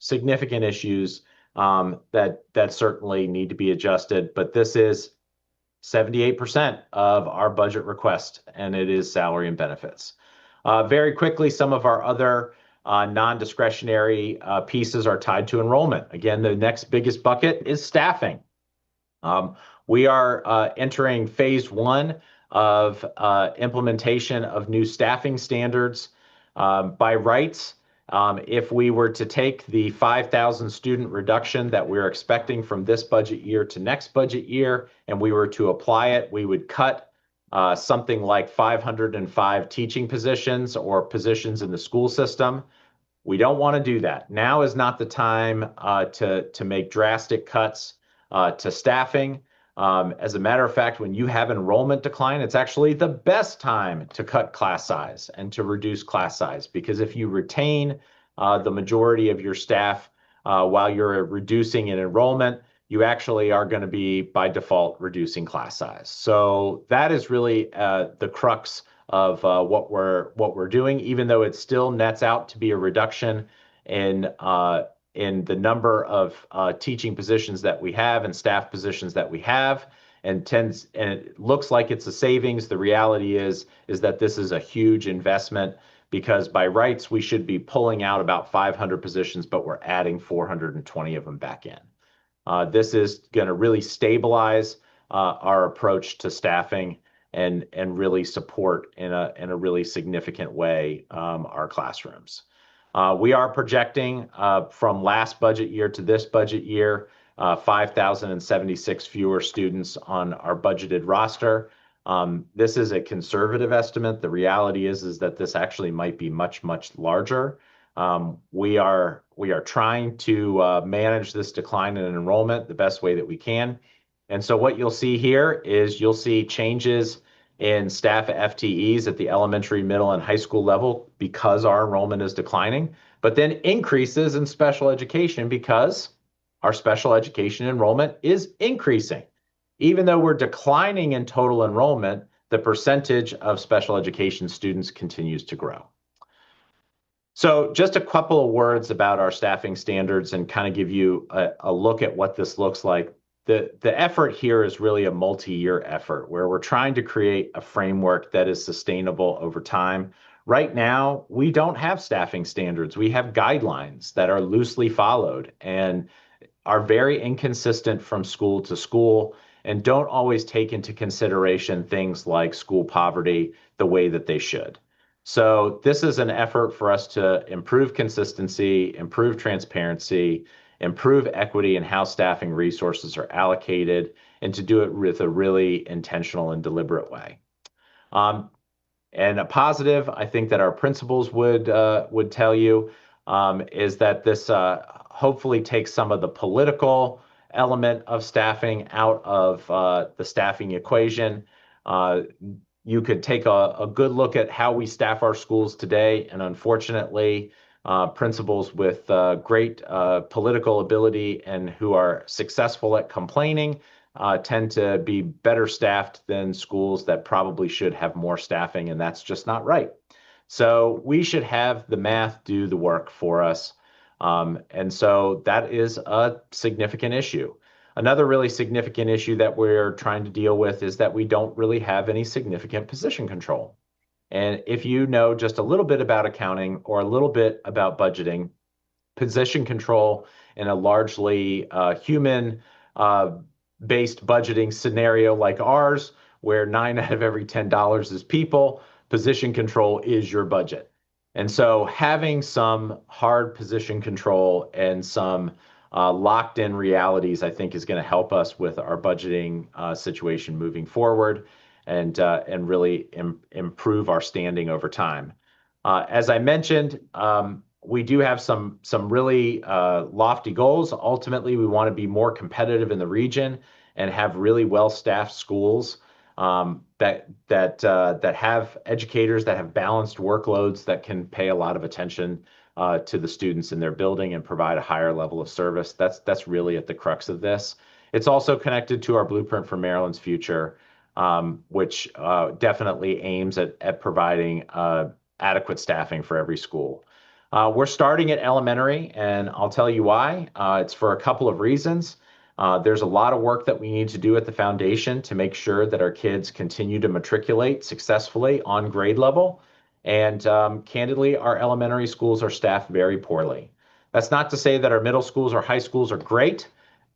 that certainly need to be adjusted. But this is 78% of our budget request, and it is salary and benefits. Very quickly, some of our other non-discretionary pieces are tied to enrollment. Again, the next biggest bucket is staffing. We are entering phase 1 of implementation of new staffing standards. By rights, if we were to take the 5,000 student reduction that we're expecting from this budget year to next budget year, and we were to apply it, we would cut something like 505 teaching positions or positions in the school system. We don't want to do that. Now is not the time to make drastic cuts to staffing. As a matter of fact, when you have enrollment decline, it's actually the best time to cut class size and to reduce class size, because if you retain the majority of your staff while you're reducing in enrollment, you actually are going to be by default reducing class size. So that is really the crux of what we're doing, even though it still nets out to be a reduction in the number of teaching positions that we have and staff positions that we have, and it looks like it's a savings. The reality is that this is a huge investment, because by rights we should be pulling out about 500 positions, but we're adding 420 of them back in. This is going to really stabilize our approach to staffing and really support in a really significant way our classrooms. We are projecting from last budget year to this budget year 5,076 fewer students on our budgeted roster. This is a conservative estimate. The reality is that this actually might be much, much larger. We are trying to manage this decline in enrollment the best way that we can. And so what you'll see here is you'll see changes in staff FTEs at the elementary, middle, and high school level because our enrollment is declining, but then increases in special education because our special education enrollment is increasing. Even though we're declining in total enrollment, the percentage of special education students continues to grow. So just a couple of words about our staffing standards and kind of give you a look at what this looks like. The effort here is really a multi-year effort where we're trying to create a framework that is sustainable over time. Right now, we don't have staffing standards. We have guidelines that are loosely followed and are very inconsistent from school to school and don't always take into consideration things like school poverty the way that they should. So this is an effort for us to improve consistency, improve transparency, improve equity in how staffing resources are allocated, and to do it with a really intentional and deliberate way. And a positive, I think that our principals would tell you, is that this hopefully takes some of the political element of staffing out of the staffing equation. You could take a good look at how we staff our schools today, and unfortunately, principals with great political ability and who are successful at complaining tend to be better staffed than schools that probably should have more staffing, and that's just not right. So we should have the math do the work for us. And so that is a significant issue. Another really significant issue that we're trying to deal with is that we don't really have any significant position control. And if you know just a little bit about accounting or a little bit about budgeting, position control in a largely human based budgeting scenario like ours, where 9 out of every $10 is people, position control is your budget. And so having some hard position control and some locked in realities, I think, is going to help us with our budgeting situation moving forward and really improve our standing over time. As I mentioned, we do have some really lofty goals. Ultimately, we want to be more competitive in the region and have really well-staffed schools that have educators that have balanced workloads that can pay a lot of attention to the students in their building and provide a higher level of service. That's really at the crux of this. It's also connected to our Blueprint for Maryland's Future, which definitely aims at providing adequate staffing for every school. We're starting at elementary, and I'll tell you why. It's for a couple of reasons. There's a lot of work that we need to do at the foundation to make sure that our kids continue to matriculate successfully on grade level. And candidly, our elementary schools are staffed very poorly. That's not to say that our middle schools or high schools are great,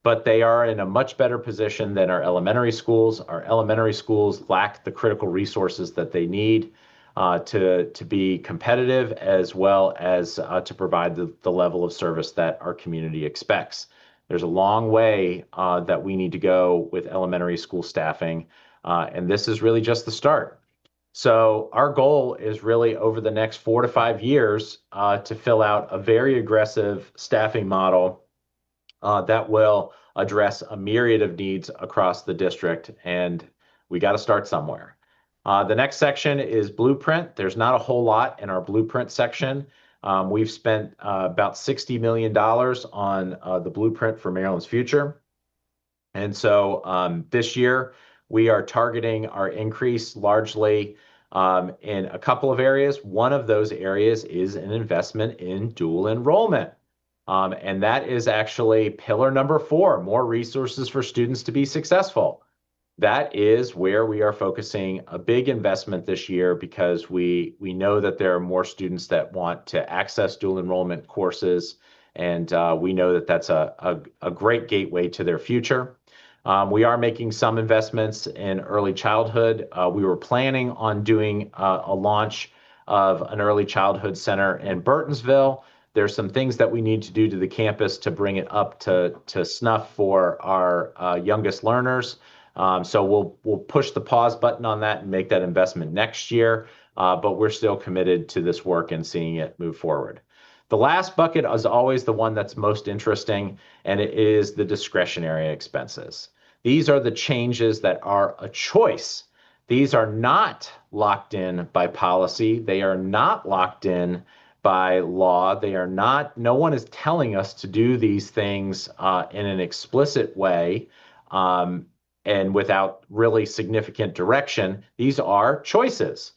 but they are in a much better position than our elementary schools. Our elementary schools lack the critical resources that they need to be competitive, as well as to provide the level of service that our community expects. There's a long way that we need to go with elementary school staffing, and this is really just the start. So our goal is really over the next 4 to 5 years to fill out a very aggressive staffing model that will address a myriad of needs across the district, and we got to start somewhere. The next section is blueprint. There's not a whole lot in our blueprint section. We've spent about $60 million on the blueprint for Maryland's future. And so this year, we are targeting our increase largely in a couple of areas. One of those areas is an investment in dual enrollment. And that is actually pillar number 4, more resources for students to be successful. That is where we are focusing a big investment this year, because we know that there are more students that want to access dual enrollment courses, and we know that that's a great gateway to their future. We are making some investments in early childhood. We were planning on doing a launch of an early childhood center in Burtonsville. There's some things that we need to do to the campus to bring it up to snuff for our youngest learners. So we'll push the pause button on that and make that investment next year, but we're still committed to this work and seeing it move forward. The last bucket is always the one that's most interesting, and it is the discretionary expenses. These are the changes that are a choice. These are not locked in by policy. They are not locked in by law. They are not, no one is telling us to do these things in an explicit way and without really significant direction. These are choices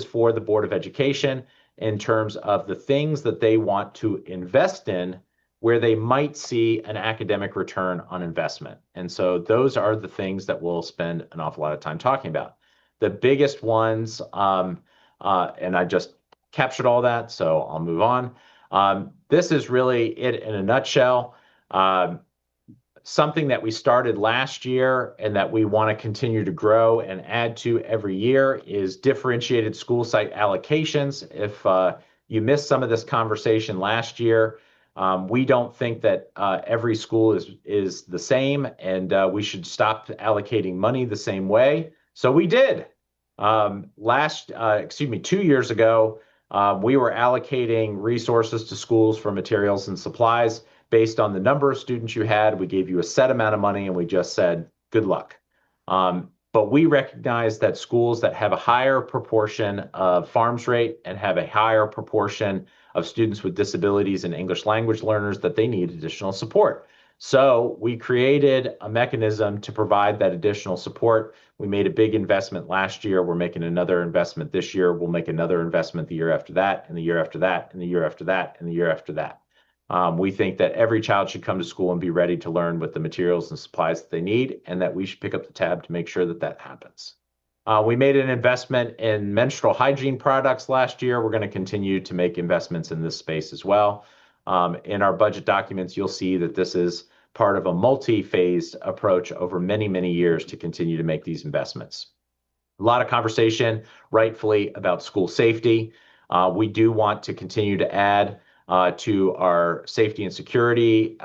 for the Board of Education in terms of the things that they want to invest in, where they might see an academic return on investment. And so those are the things that we'll spend an awful lot of time talking about. The biggest ones, and I just captured all that, so I'll move on. This is really it in a nutshell. Something that we started last year and that we want to continue to grow and add to every year is differentiated school site allocations. If you missed some of this conversation last year, we don't think that every school is the same, and we should stop allocating money the same way. So we did. 2 years ago, we were allocating resources to schools for materials and supplies based on the number of students you had. We gave you a set amount of money, and we just said, good luck. But we recognize that schools that have a higher proportion of farms rate and have a higher proportion of students with disabilities and English language learners, that they need additional support. So we created a mechanism to provide that additional support. We made a big investment last year. We're making another investment this year. We'll make another investment the year after that, and the year after that, and the year after that, and the year after that. We think that every child should come to school and be ready to learn with the materials and supplies that they need, and that we should pick up the tab to make sure that that happens. We made an investment in menstrual hygiene products last year. We're going to continue to make investments in this space as well. In our budget documents, you'll see that this is part of a multi-phased approach over many, many years to continue to make these investments. A lot of conversation, rightfully, about school safety. We do want to continue to add to our safety and security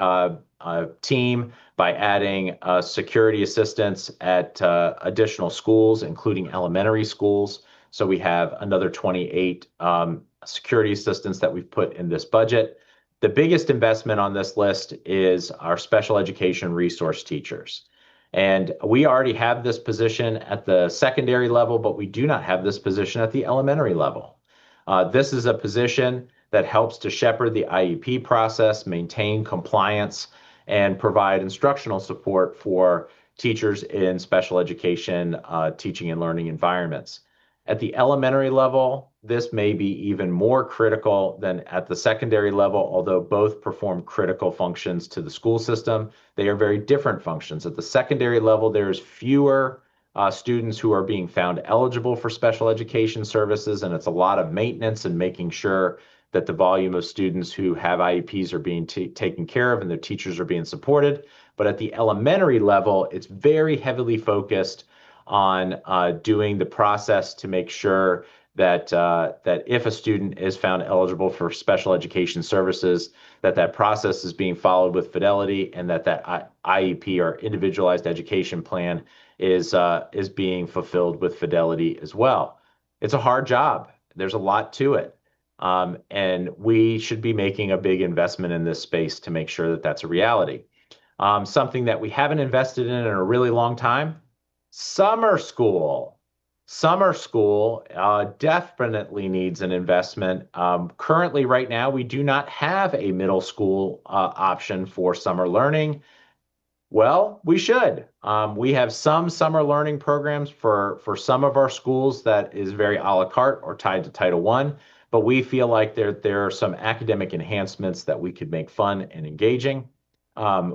team by adding security assistants at additional schools, including elementary schools. So we have another 28 security assistants that we've put in this budget. The biggest investment on this list is our special education resource teachers. And we already have this position at the secondary level, but we do not have this position at the elementary level. This is a position that helps to shepherd the IEP process, maintain compliance, and provide instructional support for teachers in special education teaching and learning environments. At the elementary level, this may be even more critical than at the secondary level, although both perform critical functions to the school system. They are very different functions. At the secondary level, there's fewer students who are being found eligible for special education services, and it's a lot of maintenance and making sure that the volume of students who have IEPs are being taken care of and their teachers are being supported. But at the elementary level, it's very heavily focused on doing the process to make sure that that if a student is found eligible for special education services, that process is being followed with fidelity, and that IEP or individualized education plan is being fulfilled with fidelity as well. It's a hard job. There's a lot to it. And we should be making a big investment in this space to make sure that that's a reality. Something that we haven't invested in a really long time, summer school. Summer school definitely needs an investment. Currently, right now, we do not have a middle school option for summer learning. Well, we should. We have some summer learning programs for some of our schools that is very a la carte or tied to Title I, but we feel like there are some academic enhancements that we could make fun and engaging.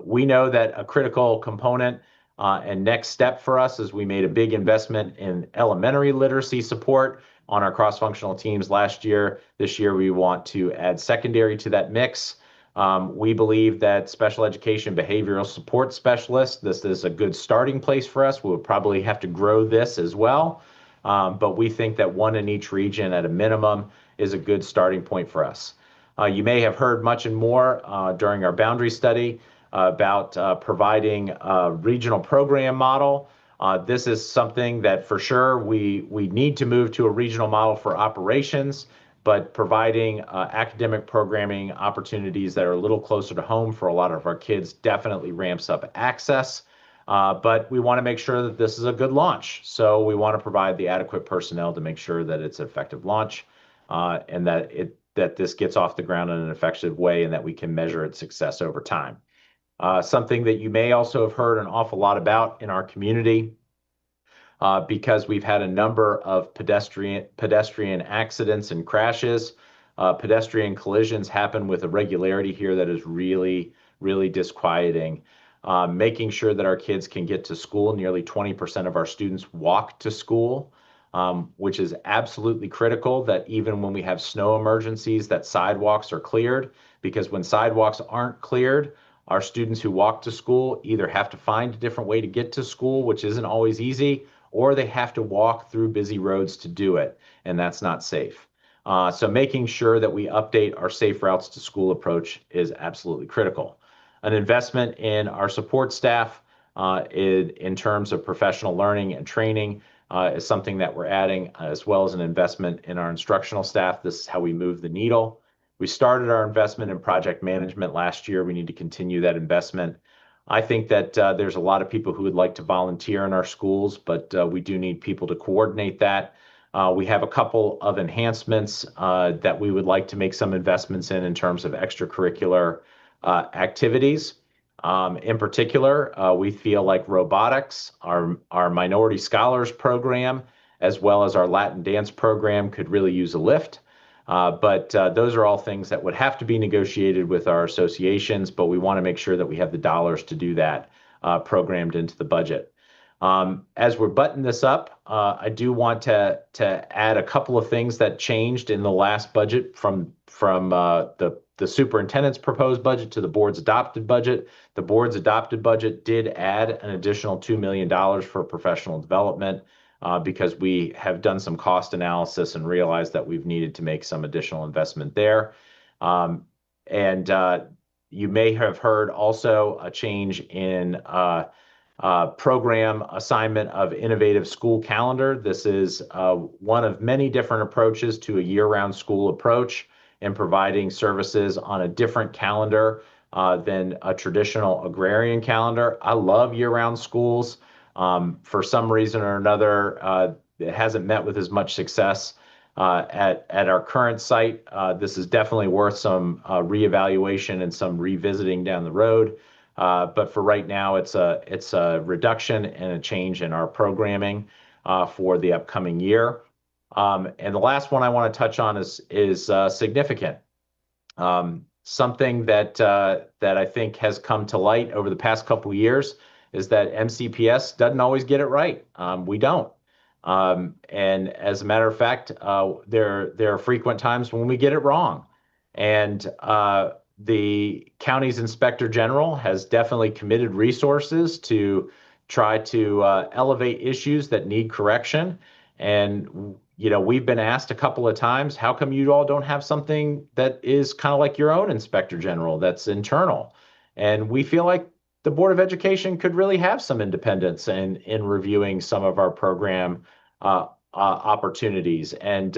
We know that a critical component and next step for us is we made a big investment in elementary literacy support on our cross-functional teams last year. This year, we want to add secondary to that mix. We believe that special education behavioral support specialists, this is a good starting place for us. We'll probably have to grow this as well. But we think that one in each region at a minimum is a good starting point for us. You may have heard much and more during our boundary study about providing a regional program model. This is something that for sure we need to move to a regional model for operations, but providing academic programming opportunities that are a little closer to home for a lot of our kids definitely ramps up access. But we want to make sure that this is a good launch. So we want to provide the adequate personnel to make sure that it's an effective launch and that this gets off the ground in an effective way and that we can measure its success over time. Something that you may also have heard an awful lot about in our community because we've had a number of pedestrian accidents and crashes. Pedestrian collisions happen with a regularity here that is really, really disquieting. Making sure that our kids can get to school. Nearly 20% of our students walk to school, which is absolutely critical that even when we have snow emergencies, that sidewalks are cleared, because when sidewalks aren't cleared, our students who walk to school either have to find a different way to get to school, which isn't always easy, or they have to walk through busy roads to do it, and that's not safe. So making sure that we update our safe routes to school approach is absolutely critical. An investment in our support staff in terms of professional learning and training is something that we're adding, as well as an investment in our instructional staff. This is how we move the needle. We started our investment in project management last year. We need to continue that investment. I think that there's a lot of people who would like to volunteer in our schools, but we do need people to coordinate that. We have a couple of enhancements that we would like to make some investments in terms of extracurricular activities. In particular, we feel like robotics, our Minority Scholars program, as well as our Latin dance program could really use a lift. But those are all things that would have to be negotiated with our associations, but we want to make sure that we have the dollars to do that programmed into the budget. As we're buttoning this up, I do want to add a couple of things that changed in the last budget from the superintendent's proposed budget to the board's adopted budget. The board's adopted budget did add an additional $2 million for professional development because we have done some cost analysis and realized that we've needed to make some additional investment there. You may have heard also a change in program assignment of innovative school calendar. This is one of many different approaches to a year-round school approach and providing services on a different calendar than a traditional agrarian calendar. I love year-round schools. For some reason or another, it hasn't met with as much success at our current site. This is definitely worth some reevaluation and some revisiting down the road. But for right now, it's a reduction and a change in our programming for the upcoming year. And the last one I want to touch on is significant. Something that I think has come to light over the past couple of years is that MCPS doesn't always get it right. We don't. And as a matter of fact, there are frequent times when we get it wrong. And the county's inspector general has definitely committed resources to try to elevate issues that need correction. And we've been asked a couple of times, how come you all don't have something that is kind of like your own inspector general that's internal? And we feel like the Board of Education could really have some independence in reviewing some of our program opportunities. And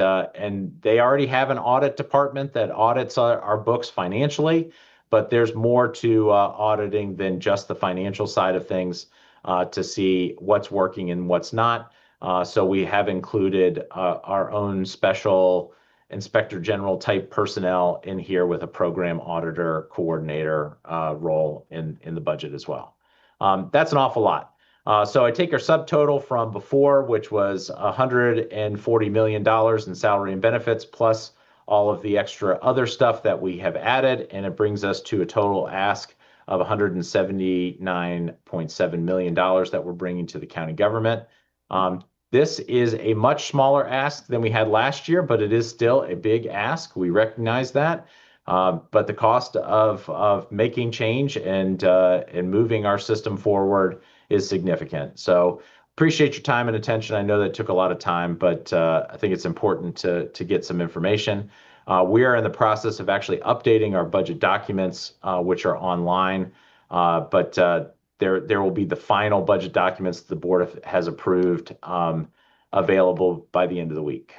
they already have an audit department that audits our books financially, but there's more to auditing than just the financial side of things to see what's working and what's not. So we have included our own special inspector general type personnel in here with a program auditor coordinator role in the budget as well. That's an awful lot. So I take our subtotal from before, which was $140 million in salary and benefits, plus all of the extra other stuff that we have added, and it brings us to a total ask of $179.7 million that we're bringing to the county government. This is a much smaller ask than we had last year, but it is still a big ask. We recognize that. But the cost of making change and moving our system forward is significant. So appreciate your time and attention. I know that took a lot of time, but I think it's important to get some information. We are in the process of actually updating our budget documents, which are online, but there will be the final budget documents the board has approved available by the end of the week.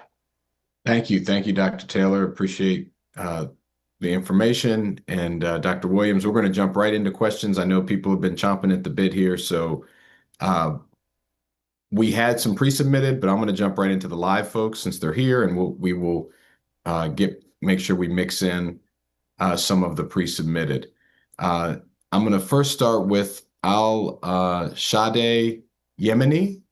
Thank you, Dr. Taylor. Appreciate the information. And Dr. Williams, we're going to jump right into questions. I know people have been chomping at the bit here, so we had some pre-submitted, but I'm going to jump right into the live folks since they're here, and we will make sure we mix in some of the pre-submitted. I'm going to first start with Al-Shadeh Yemeni.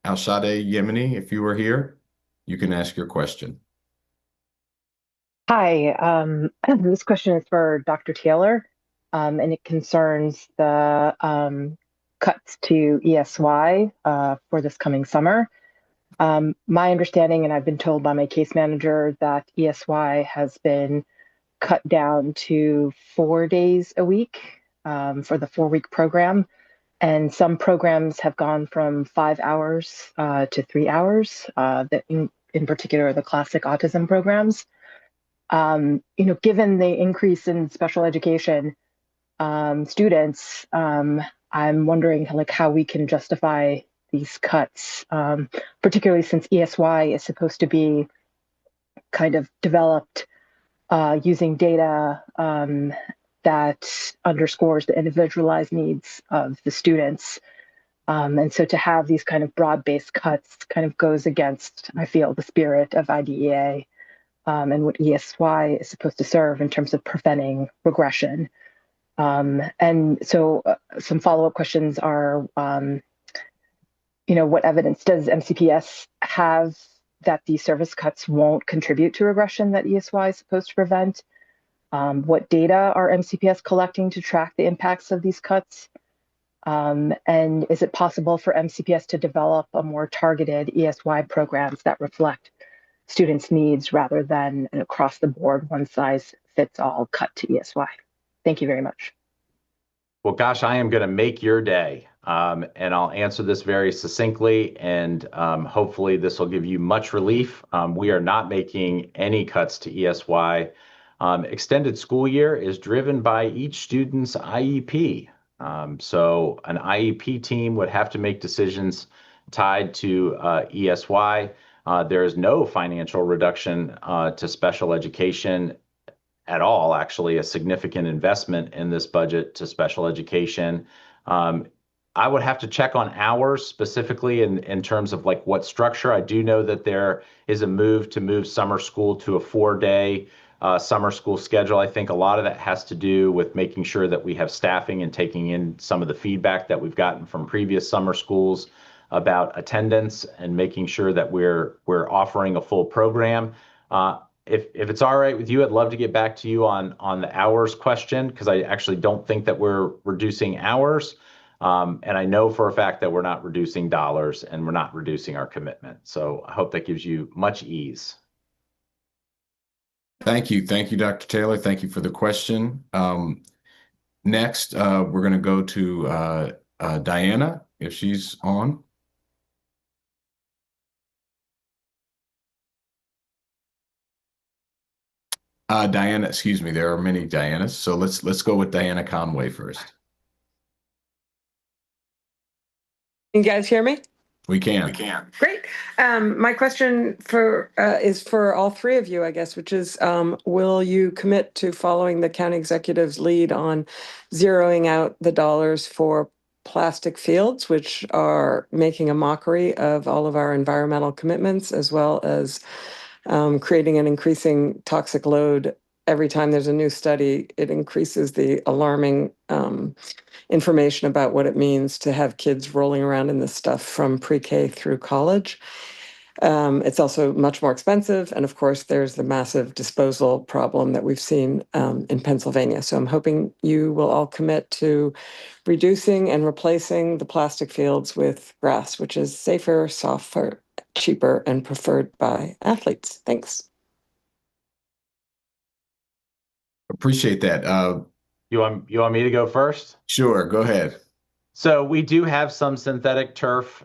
Al-Shadeh Yemeni, if you were here, you can ask your question. Hi, this question is for Dr. Taylor, and it concerns the cuts to ESY for this coming summer. My understanding, and I've been told by my case manager, that ESY has been cut down to 4 days a week for the 4-week program. And some programs have gone from 5 hours to 3 hours, in particular, the classic autism programs. Given the increase in special education students, I'm wondering how we can justify these cuts, particularly since ESY is supposed to be kind of developed using data that underscores the individualized needs of the students. And so to have these kind of broad-based cuts kind of goes against, I feel, the spirit of IDEA and what ESY is supposed to serve in terms of preventing regression. And so some follow-up questions are, what evidence does MCPS have that these service cuts won't contribute to regression that ESY is supposed to prevent? What data are MCPS collecting to track the impacts of these cuts? And is it possible for MCPS to develop a more targeted ESY programs that reflect students' needs rather than an across-the-board, one-size-fits-all cut to ESY? Thank you very much. Well, gosh, I am going to make your day, and I'll answer this very succinctly, and hopefully this will give you much relief. We are not making any cuts to ESY. Extended school year is driven by each student's IEP. So an IEP team would have to make decisions tied to ESY. There is no financial reduction to special education at all, actually, a significant investment in this budget to special education. I would have to check on hours specifically in terms of what structure. I do know that there is a move to move summer school to a 4-day summer school schedule. I think a lot of that has to do with making sure that we have staffing and taking in some of the feedback that we've gotten from previous summer schools about attendance and making sure that we're offering a full program. If it's all right with you, I'd love to get back to you on the hours question, because I actually don't think that we're reducing hours. And I know for a fact that we're not reducing dollars and we're not reducing our commitment. So I hope that gives you much ease. Thank you. Thank you, Dr. Taylor. Thank you for the question. Next, we're going to go to Diana, if she's on. Diana, excuse me, there are many Dianas. So let's go with Diana Conway first. Can you guys hear me? We can. Great. My question is for all three of you, I guess, which is, will you commit to following the county executive's lead on zeroing out the dollars for plastic fields, which are making a mockery of all of our environmental commitments, as well as creating an increasing toxic load every time there's a new study? It increases the alarming information about what it means to have kids rolling around in this stuff from pre-K through college. It's also much more expensive. And of course, there's the massive disposal problem that we've seen in Pennsylvania. So I'm hoping you will all commit to reducing and replacing the plastic fields with grass, which is safer, softer, cheaper, and preferred by athletes. Thanks. Appreciate that. You want me to go first? Sure, go ahead. So we do have some synthetic turf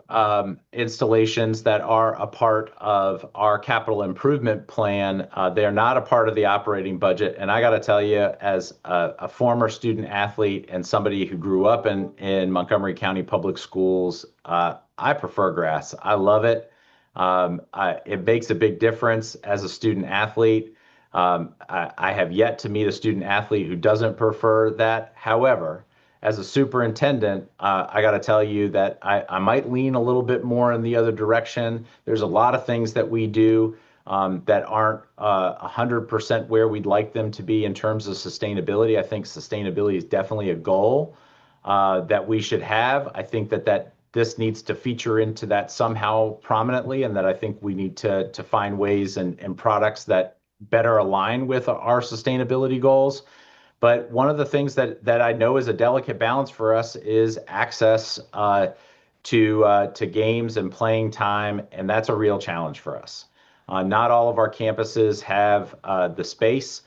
installations that are a part of our capital improvement plan. They're not a part of the operating budget. And I got to tell you, as a former student athlete and somebody who grew up in Montgomery County Public Schools, I prefer grass. I love it. It makes a big difference as a student athlete. I have yet to meet a student athlete who doesn't prefer that. However, as a superintendent, I got to tell you that I might lean a little bit more in the other direction. There's a lot of things that we do that aren't 100% where we'd like them to be in terms of sustainability. I think sustainability is definitely a goal that we should have. I think that this needs to feature into that somehow prominently, and that I think we need to find ways and products that better align with our sustainability goals. But one of the things that I know is a delicate balance for us is access to games and playing time, and that's a real challenge for us. Not all of our campuses have the space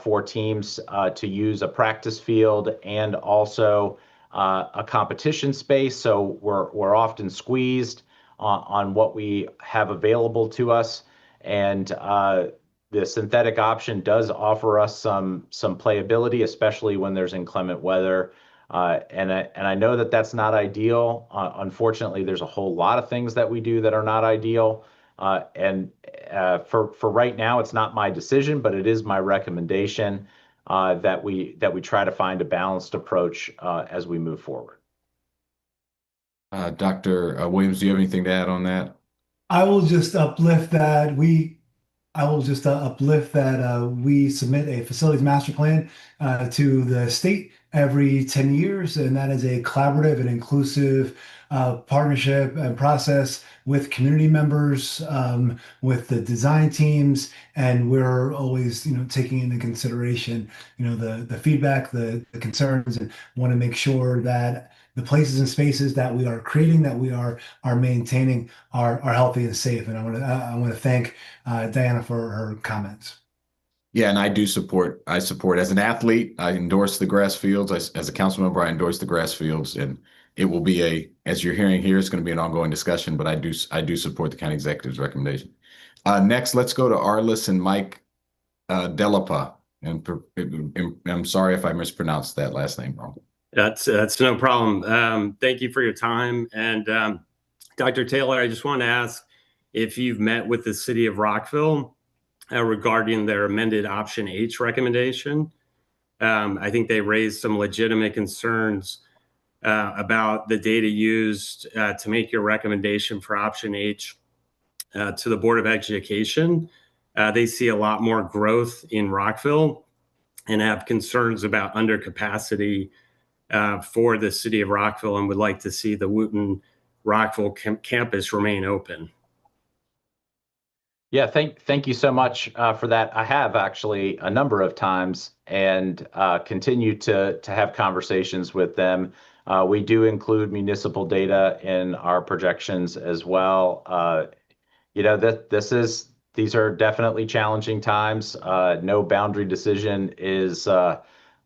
for teams to use a practice field and also a competition space. So we're often squeezed on what we have available to us, and the synthetic option does offer us some playability, especially when there's inclement weather. And I know that that's not ideal. Unfortunately, there's a whole lot of things that we do that are not ideal. And for right now, it's not my decision, but it is my recommendation that we try to find a balanced approach as we move forward. Dr. Williams, do you have anything to add on that? I will just uplift that we submit a facilities master plan to the state every 10 years, and that is a collaborative and inclusive partnership and process with community members, with the design teams, and we're always, taking into consideration, the feedback, the concerns, and want to make sure that the places and spaces that we are creating, that we are maintaining, are healthy and safe. And I want to thank Diana for her comments. Yeah, and I support as an athlete, I endorse the grass fields. As a council member, I endorse the grass fields, and it will be as you're hearing here, it's going to be an ongoing discussion, but I do support the county executive's recommendation. Next, let's go to Arliss and Mike Delapa. And I'm sorry if I mispronounced that last name wrong. That's no problem. Thank you for your time. And Dr. Taylor, I just want to ask if you've met with the city of Rockville regarding their amended option H recommendation. I think they raised some legitimate concerns about the data used to make your recommendation for option H to the Board of Education. They see a lot more growth in Rockville and have concerns about undercapacity for the city of Rockville, and would like to see the Wooten Rockville campus remain open. Yeah, thank you so much for that. I have actually a number of times, and continue to have conversations with them. We do include municipal data in our projections as well. This is these are definitely challenging times. No boundary decision is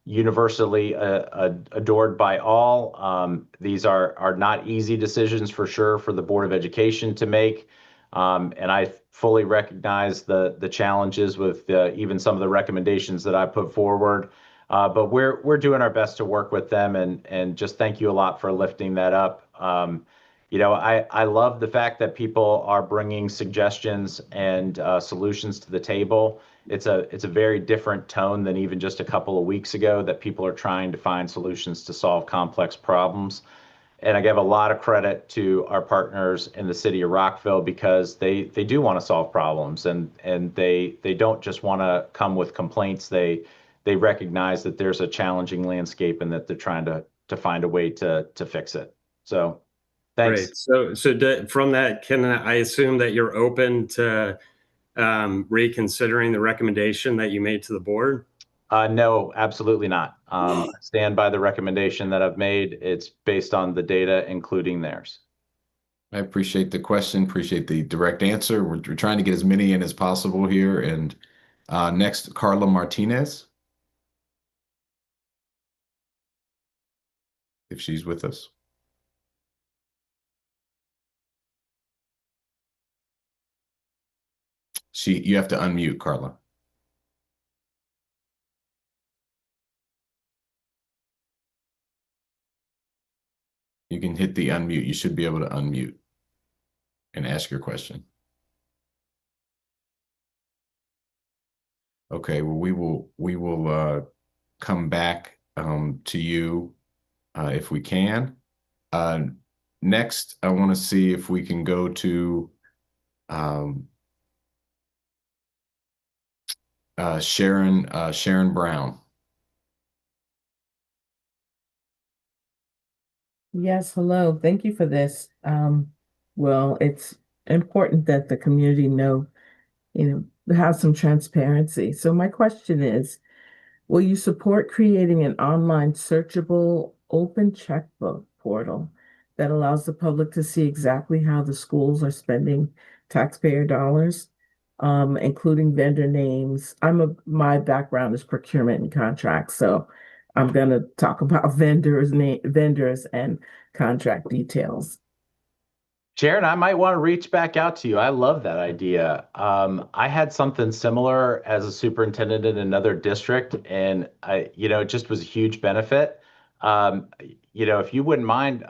universally adored by all. These are not easy decisions for sure for the Board of Education to make. And I fully recognize the challenges with even some of the recommendations that I put forward. But we're doing our best to work with them, and just thank you a lot for lifting that up. I love the fact that people are bringing suggestions and solutions to the table. It's a very different tone than even just a couple of weeks ago, that people are trying to find solutions to solve complex problems. And I give a lot of credit to our partners in the city of Rockville, because they do want to solve problems, and they don't just want to come with complaints. They recognize that there's a challenging landscape and that they're trying to find a way to fix it. So thanks. Great. So from that, can I assume that you're open to reconsidering the recommendation that you made to the board? No, absolutely not. Stand by the recommendation that I've made. It's based on the data, including theirs. I appreciate the question, appreciate the direct answer. We're trying to get as many in as possible here. And next, Carla Martinez, if she's with us. You have to unmute, Carla. You can hit the unmute. You should be able to unmute and ask your question. Okay, well, we will come back to you if we can. Next, I want to see if we can go to Sharon Brown. Yes, hello. Thank you for this. Well, it's important that the community know, have some transparency. So my question is, will you support creating an online searchable open checkbook portal that allows the public to see exactly how the schools are spending taxpayer dollars, including vendor names? My background is procurement and contracts, so I'm going to talk about vendors and contract details. Sharon, I might want to reach back out to you. I love that idea. I had something similar as a superintendent in another district, and it just was a huge benefit. If you wouldn't mind,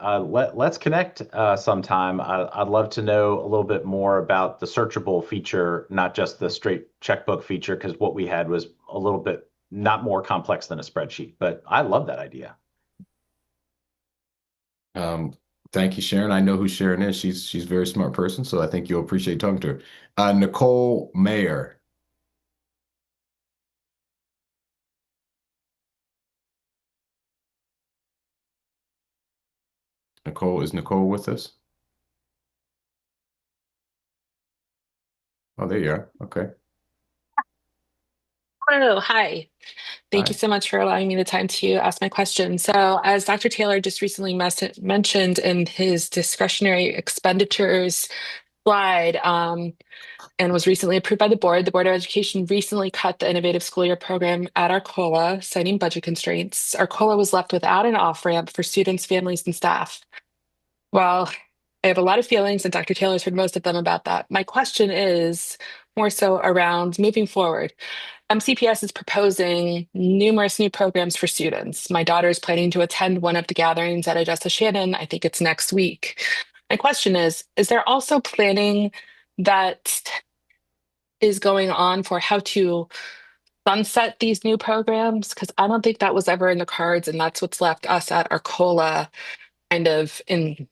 let's connect sometime. I'd love to know a little bit more about the searchable feature, not just the straight checkbook feature, because what we had was a little bit not more complex than a spreadsheet. But I love that idea. Thank you, Sharon. I know who Sharon is. She's a very smart person, so I think you'll appreciate talking to her. Nicole Mayer. Is Nicole with us? Oh, there you are. Okay. Hello, hi. Thank Hi. you so much for allowing me the time to ask my question. So, as Dr. Taylor just recently mentioned in his discretionary expenditures slide, and was recently approved by the Board of Education recently cut the Innovative School Year program at Arcola, citing budget constraints. Arcola was left without an off-ramp for students, families, and staff. Well, I have a lot of feelings, and Dr. Taylor's heard most of them about that. My question is more so around moving forward. MCPS is proposing numerous new programs for students. My daughter is planning to attend one of the gatherings at Odessa Shannon. I think it's next week. My question is there also planning that is going on for how to sunset these new programs? Because I don't think that was ever in the cards, and that's what's left us at Arcola kind of in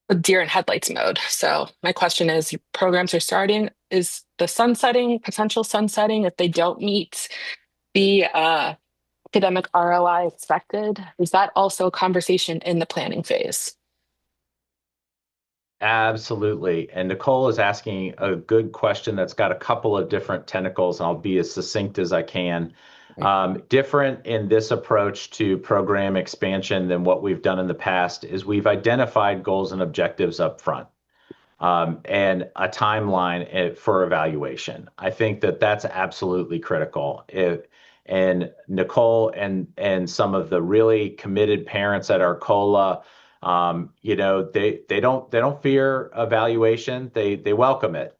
a deer in headlights mode. So my question is, programs are starting. Is the potential sunsetting, if they don't meet the academic ROI expected, is that also a conversation in the planning phase? Absolutely. And Nicole is asking a good question that's got a couple of different tentacles, and I'll be as succinct as I can. Different in this approach to program expansion than what we've done in the past is we've identified goals and objectives up front. and a timeline for evaluation. I think that that's absolutely critical. And Nicole and some of the really committed parents at Arcola, they don't fear evaluation. They welcome it.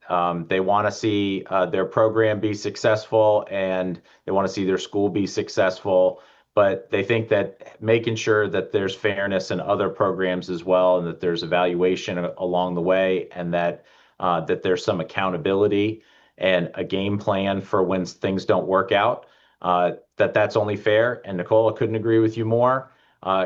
They want to see their program be successful, and they want to see their school be successful. But they think that making sure that there's fairness in other programs as well, and that there's evaluation along the way, and that there's some accountability and a game plan for when things don't work out, that's only fair. And Nicole, I couldn't agree with you more.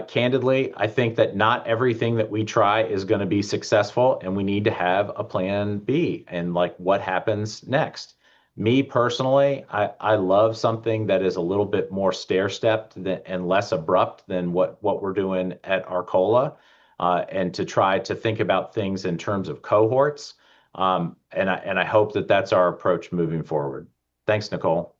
Candidly, I think that not everything that we try is going to be successful, and we need to have a plan B and like what happens next. Me personally, I love something that is a little bit more stair-stepped and less abrupt than what we're doing at Arcola, and to try to think about things in terms of cohorts. And I hope that that's our approach moving forward. Thanks, Nicole.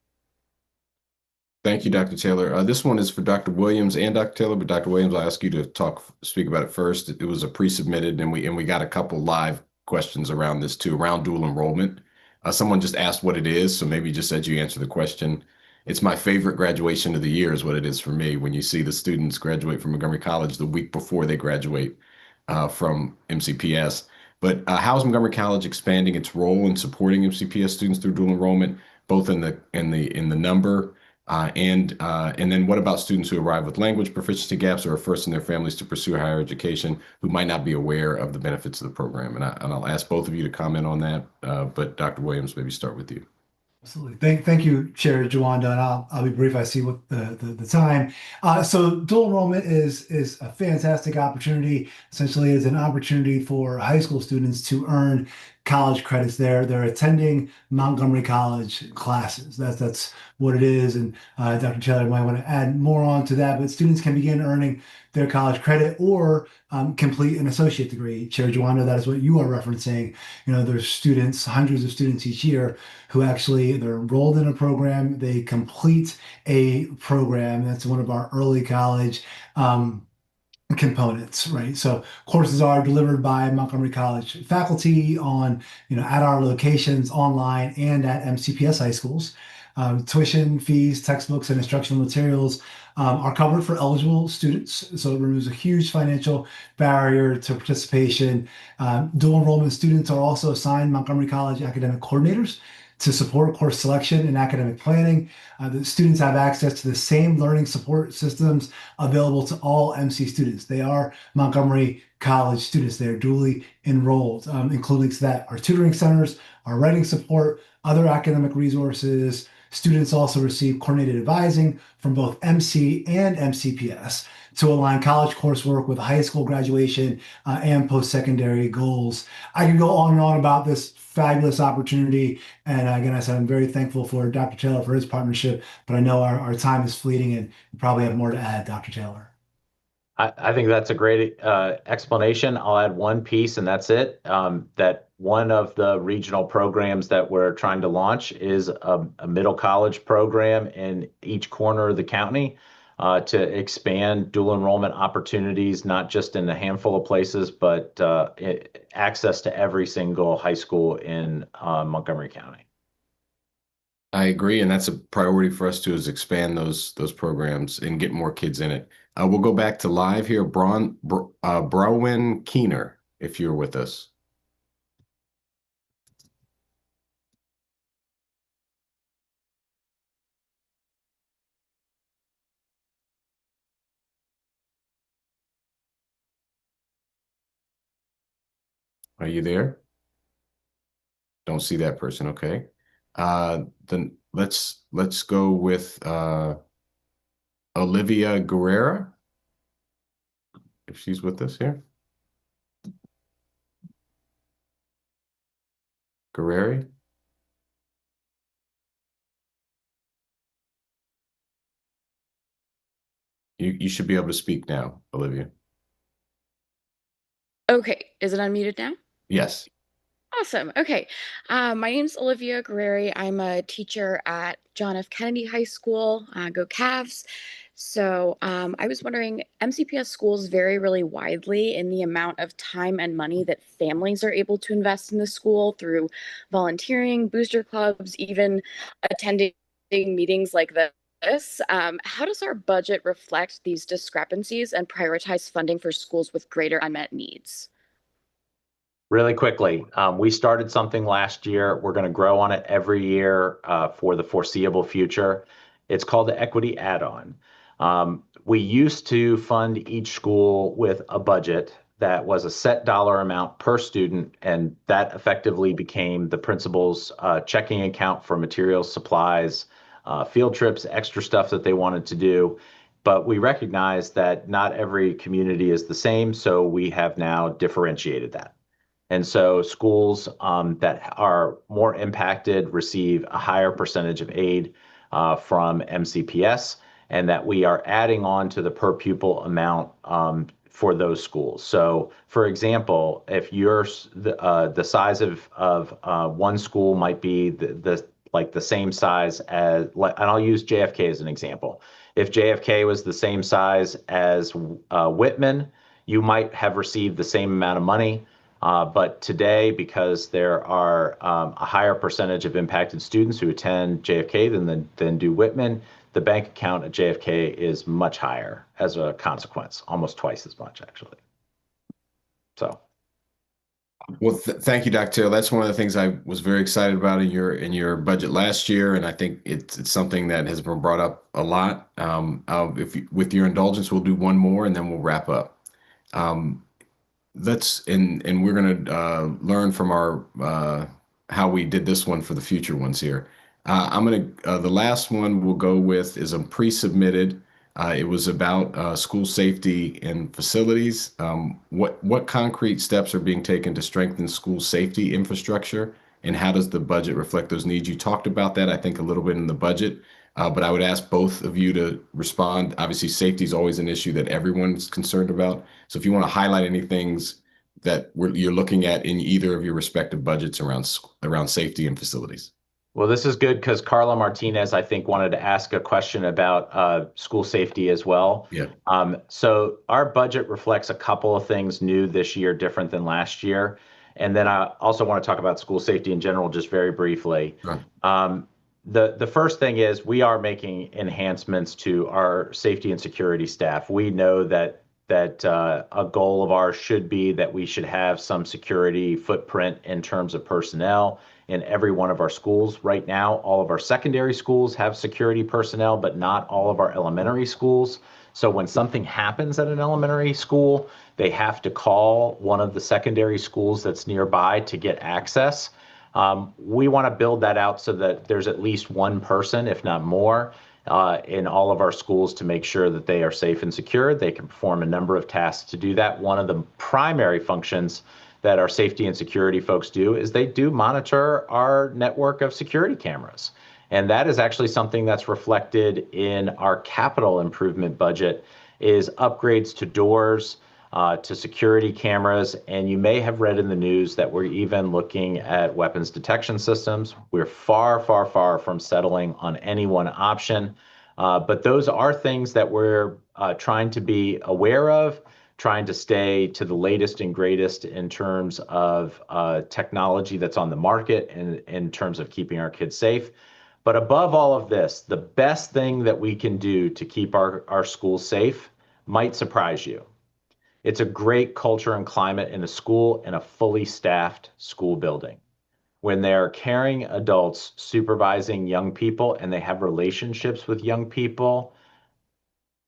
Thank you, Dr. Taylor. This one is for Dr. Williams and Dr. Taylor, but Dr. Williams, I'll ask you to speak about it first. It was a pre-submitted, and we got a couple live questions around this too, around dual enrollment. Someone just asked what it is, so maybe just as you answer the question. It's my favorite graduation of the year is what it is for me, when you see the students graduate from Montgomery College the week before they graduate from MCPS. But how is Montgomery College expanding its role in supporting MCPS students through dual enrollment, both in the number and then what about students who arrive with language proficiency gaps or are first in their families to pursue higher education who might not be aware of the benefits of the program? And I'll ask both of you to comment on that, but Dr. Williams, maybe start with you. Absolutely. Thank you, Chair Jawando, and I'll be brief. I see what the time. So dual enrollment is a fantastic opportunity. Essentially, it's an opportunity for high school students to earn college credits there. They're attending Montgomery College classes. That's what it is. And Dr. Taylor might want to add more on to that, but students can begin earning their college credit or complete an associate degree. Chair Jawando, that is what you are referencing. There's students, hundreds of students each year who actually, they're enrolled in a program, they complete a program. That's one of our early college components, right? So courses are delivered by Montgomery College faculty at our locations online and at MCPS high schools. Tuition, fees, textbooks, and instructional materials are covered for eligible students. So it removes a huge financial barrier to participation. Dual enrollment students are also assigned Montgomery College academic coordinators to support course selection and academic planning. The students have access to the same learning support systems available to all MC students. They are Montgomery College students. They are duly enrolled, including that our tutoring centers, our writing support, other academic resources. Students also receive coordinated advising from both MC and MCPS to align college coursework with high school graduation and post-secondary goals. I can go on and on about this fabulous opportunity. And again, I said, I'm very thankful for Dr. Taylor for his partnership, but I know our time is fleeting and you probably have more to add, Dr. Taylor. I think that's a great explanation. I'll add one piece, and that's it. That one of the regional programs that we're trying to launch is a middle college program in each corner of the county to expand dual enrollment opportunities, not just in a handful of places, but access to every single high school in Montgomery County. I agree, and that's a priority for us too, is expand those programs and get more kids in it. We'll go back to live here. Browen Keener, if you're with us. Are you there? Don't see that person. Okay. Then let's go with Olivia Guerrera, if she's with us here. Guerreri? You should be able to speak now, Olivia. Okay, is it unmuted now? Yes. Awesome. Okay. My name's Olivia Guerreri. I'm a teacher at John F. Kennedy High School. Go Cavs. So I was wondering, MCPS schools vary really widely in the amount of time and money that families are able to invest in the school through volunteering, booster clubs, even attending meetings like this. How does our budget reflect these discrepancies and prioritize funding for schools with greater unmet needs? Really quickly, we started something last year. We're going to grow on it every year for the foreseeable future. It's called the Equity Add-on. We used to fund each school with a budget that was a set dollar amount per student, and that effectively became the principal's checking account for materials, supplies, field trips, extra stuff that they wanted to do. But we recognize that not every community is the same, so we have now differentiated that. And so schools that are more impacted receive a higher percentage of aid from MCPS, and that we are adding on to the per pupil amount for those schools. So, for example, if you're the size of one school might be the same size as, and I'll use JFK as an example. If JFK was the same size as Whitman, you might have received the same amount of money. But today, because there are a higher percentage of impacted students who attend JFK than do Whitman, the bank account at JFK is much higher as a consequence, almost twice as much, actually. So. Well, thank you, Dr. Taylor. That's one of the things I was very excited about in your budget last year, and I think it's something that has been brought up a lot. With your indulgence, we'll do one more, and then we'll wrap up. And we're going to learn from our how we did this one for the future ones here. The last one we'll go with is a pre-submitted. It was about school safety and facilities. What concrete steps are being taken to strengthen school safety infrastructure, and how does the budget reflect those needs? You talked about that, I think, a little bit in the budget, but I would ask both of you to respond. Obviously, safety is always an issue that everyone's concerned about. So if you want to highlight any things that you're looking at in either of your respective budgets around safety and facilities. Well, this is good because Carla Martinez, I think, wanted to ask a question about school safety as well. Yeah. So our budget reflects a couple of things new this year, different than last year. And then I also want to talk about school safety in general, just very briefly. Sure. The first thing is we are making enhancements to our safety and security staff. We know that a goal of ours should be that we should have some security footprint in terms of personnel in every one of our schools. Right now, all of our secondary schools have security personnel, but not all of our elementary schools. So when something happens at an elementary school, they have to call one of the secondary schools that's nearby to get access. We want to build that out so that there's at least one person, if not more, in all of our schools to make sure that they are safe and secure. They can perform a number of tasks to do that. One of the primary functions that our safety and security folks do is they do monitor our network of security cameras. And that is actually something that's reflected in our capital improvement budget, is upgrades to doors, to security cameras. And you may have read in the news that we're even looking at weapons detection systems. We're far, far, far from settling on any one option. But those are things that we're trying to be aware of, trying to stay to the latest and greatest in terms of technology that's on the market and in terms of keeping our kids safe. But above all of this, the best thing that we can do to keep our schools safe might surprise you. It's a great culture and climate in a school and a fully staffed school building. When there are caring adults supervising young people and they have relationships with young people,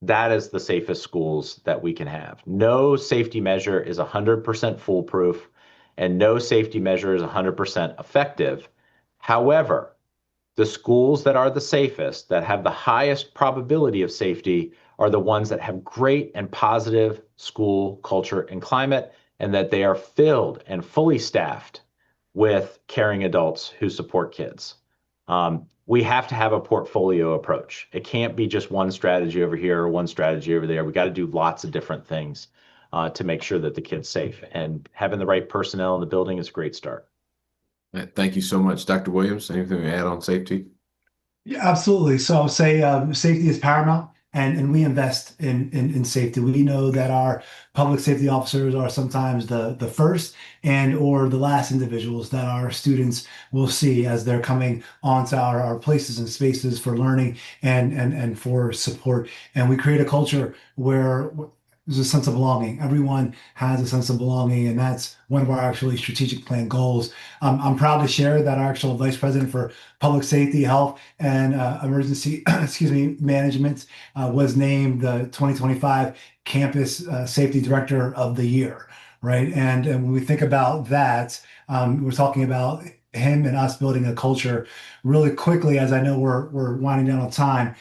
that is the safest schools that we can have. No safety measure is 100% foolproof, and no safety measure is 100% effective. However, the schools that are the safest, that have the highest probability of safety, are the ones that have great and positive school culture and climate, and that they are filled and fully staffed with caring adults who support kids. We have to have a portfolio approach. It can't be just one strategy over here or one strategy over there. We got to do lots of different things to make sure that the kid's safe. And having the right personnel in the building is a great start. Thank you so much. Dr. Williams, anything to add on safety? Yeah, absolutely. So I'll say safety is paramount. and we invest in safety. We know that our public safety officers are sometimes the first and or the last individuals that our students will see as they're coming onto our places and spaces for learning and for support. And we create a culture where there's a sense of belonging. Everyone has a sense of belonging, and that's one of our actually strategic plan goals. I'm proud to share that our actual Vice President for Public Safety, Health, and Emergency, Management was named the 2025 Campus Safety Director of the Year, right? And when we think about that, we're talking about him and us building a culture really quickly, as I know we're winding down on time.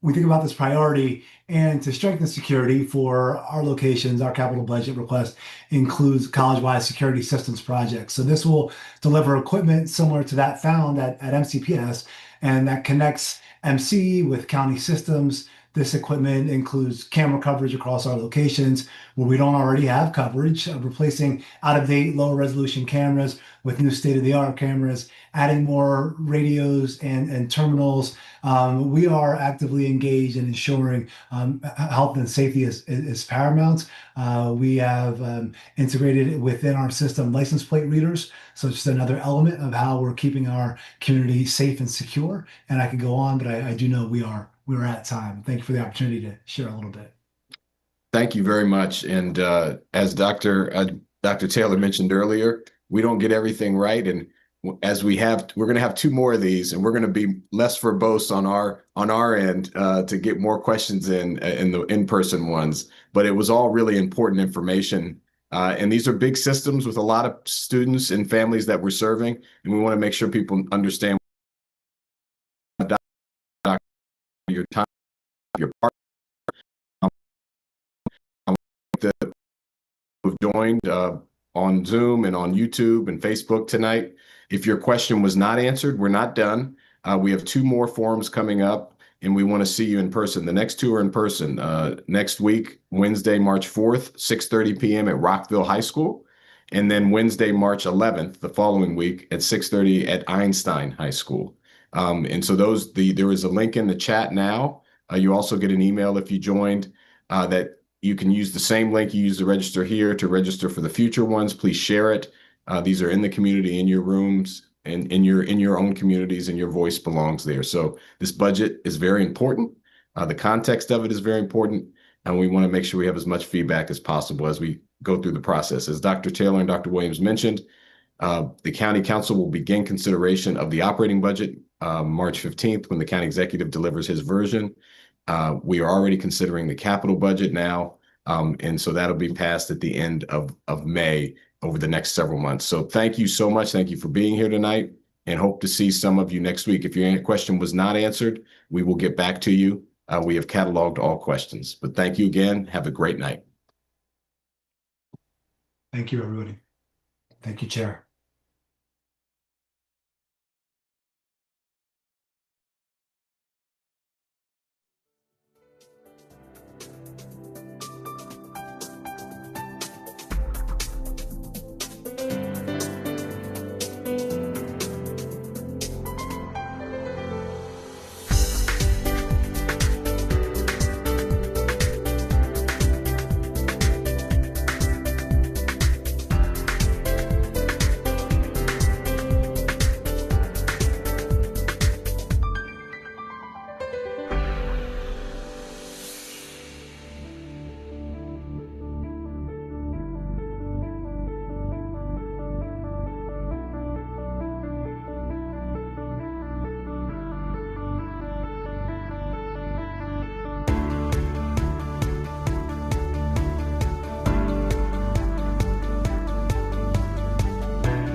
We think about this priority, and to strengthen security for our locations, our capital budget request includes college-wide security systems projects. So this will deliver equipment similar to that found at MCPS, and that connects MC with county systems. This equipment includes camera coverage across our locations where we don't already have coverage, replacing out-of-date low-resolution cameras with new state-of-the-art cameras, adding more radios and terminals. We are actively engaged in ensuring health and safety is paramount. We have integrated within our system license plate readers. So it's just another element of how we're keeping our community safe and secure. And I could go on, but I do know we're at time. Thank you for the opportunity to share a little bit. Thank you very much. And as Dr. Taylor mentioned earlier, we don't get everything right. And as we're going to have two more of these, and we're going to be less verbose on our end to get more questions in the in-person ones. But it was all really important information. And these are big systems with a lot of students and families that we're serving. And we want to make sure people understand your time, your part. That we've joined on Zoom and on YouTube and Facebook tonight. If your question was not answered, we're not done. We have two more forums coming up, and we want to see you in person. The next two are in person. Next week, Wednesday, March 4th, 6:30 p.m. at Rockville High School. And then Wednesday, March 11th, the following week at 6:30 at Einstein High School. And so there is a link in the chat now. You also get an email if you joined that you can use the same link you use to register here to register for the future ones. Please share it. These are in the community, in your rooms, and in your own communities, and your voice belongs there. So this budget is very important. The context of it is very important, and we want to make sure we have as much feedback as possible as we go through the process. As Dr. Taylor and Dr. Williams mentioned, the County Council will begin consideration of the operating budget March 15th when the county executive delivers his version. We are already considering the capital budget now, and so that'll be passed at the end of May over the next several months. So thank you so much. Thank you for being here tonight, and hope to see some of you next week. If your question was not answered, we will get back to you. We have cataloged all questions. But thank you again. Have a great night. Thank you, everybody. Thank you, Chair.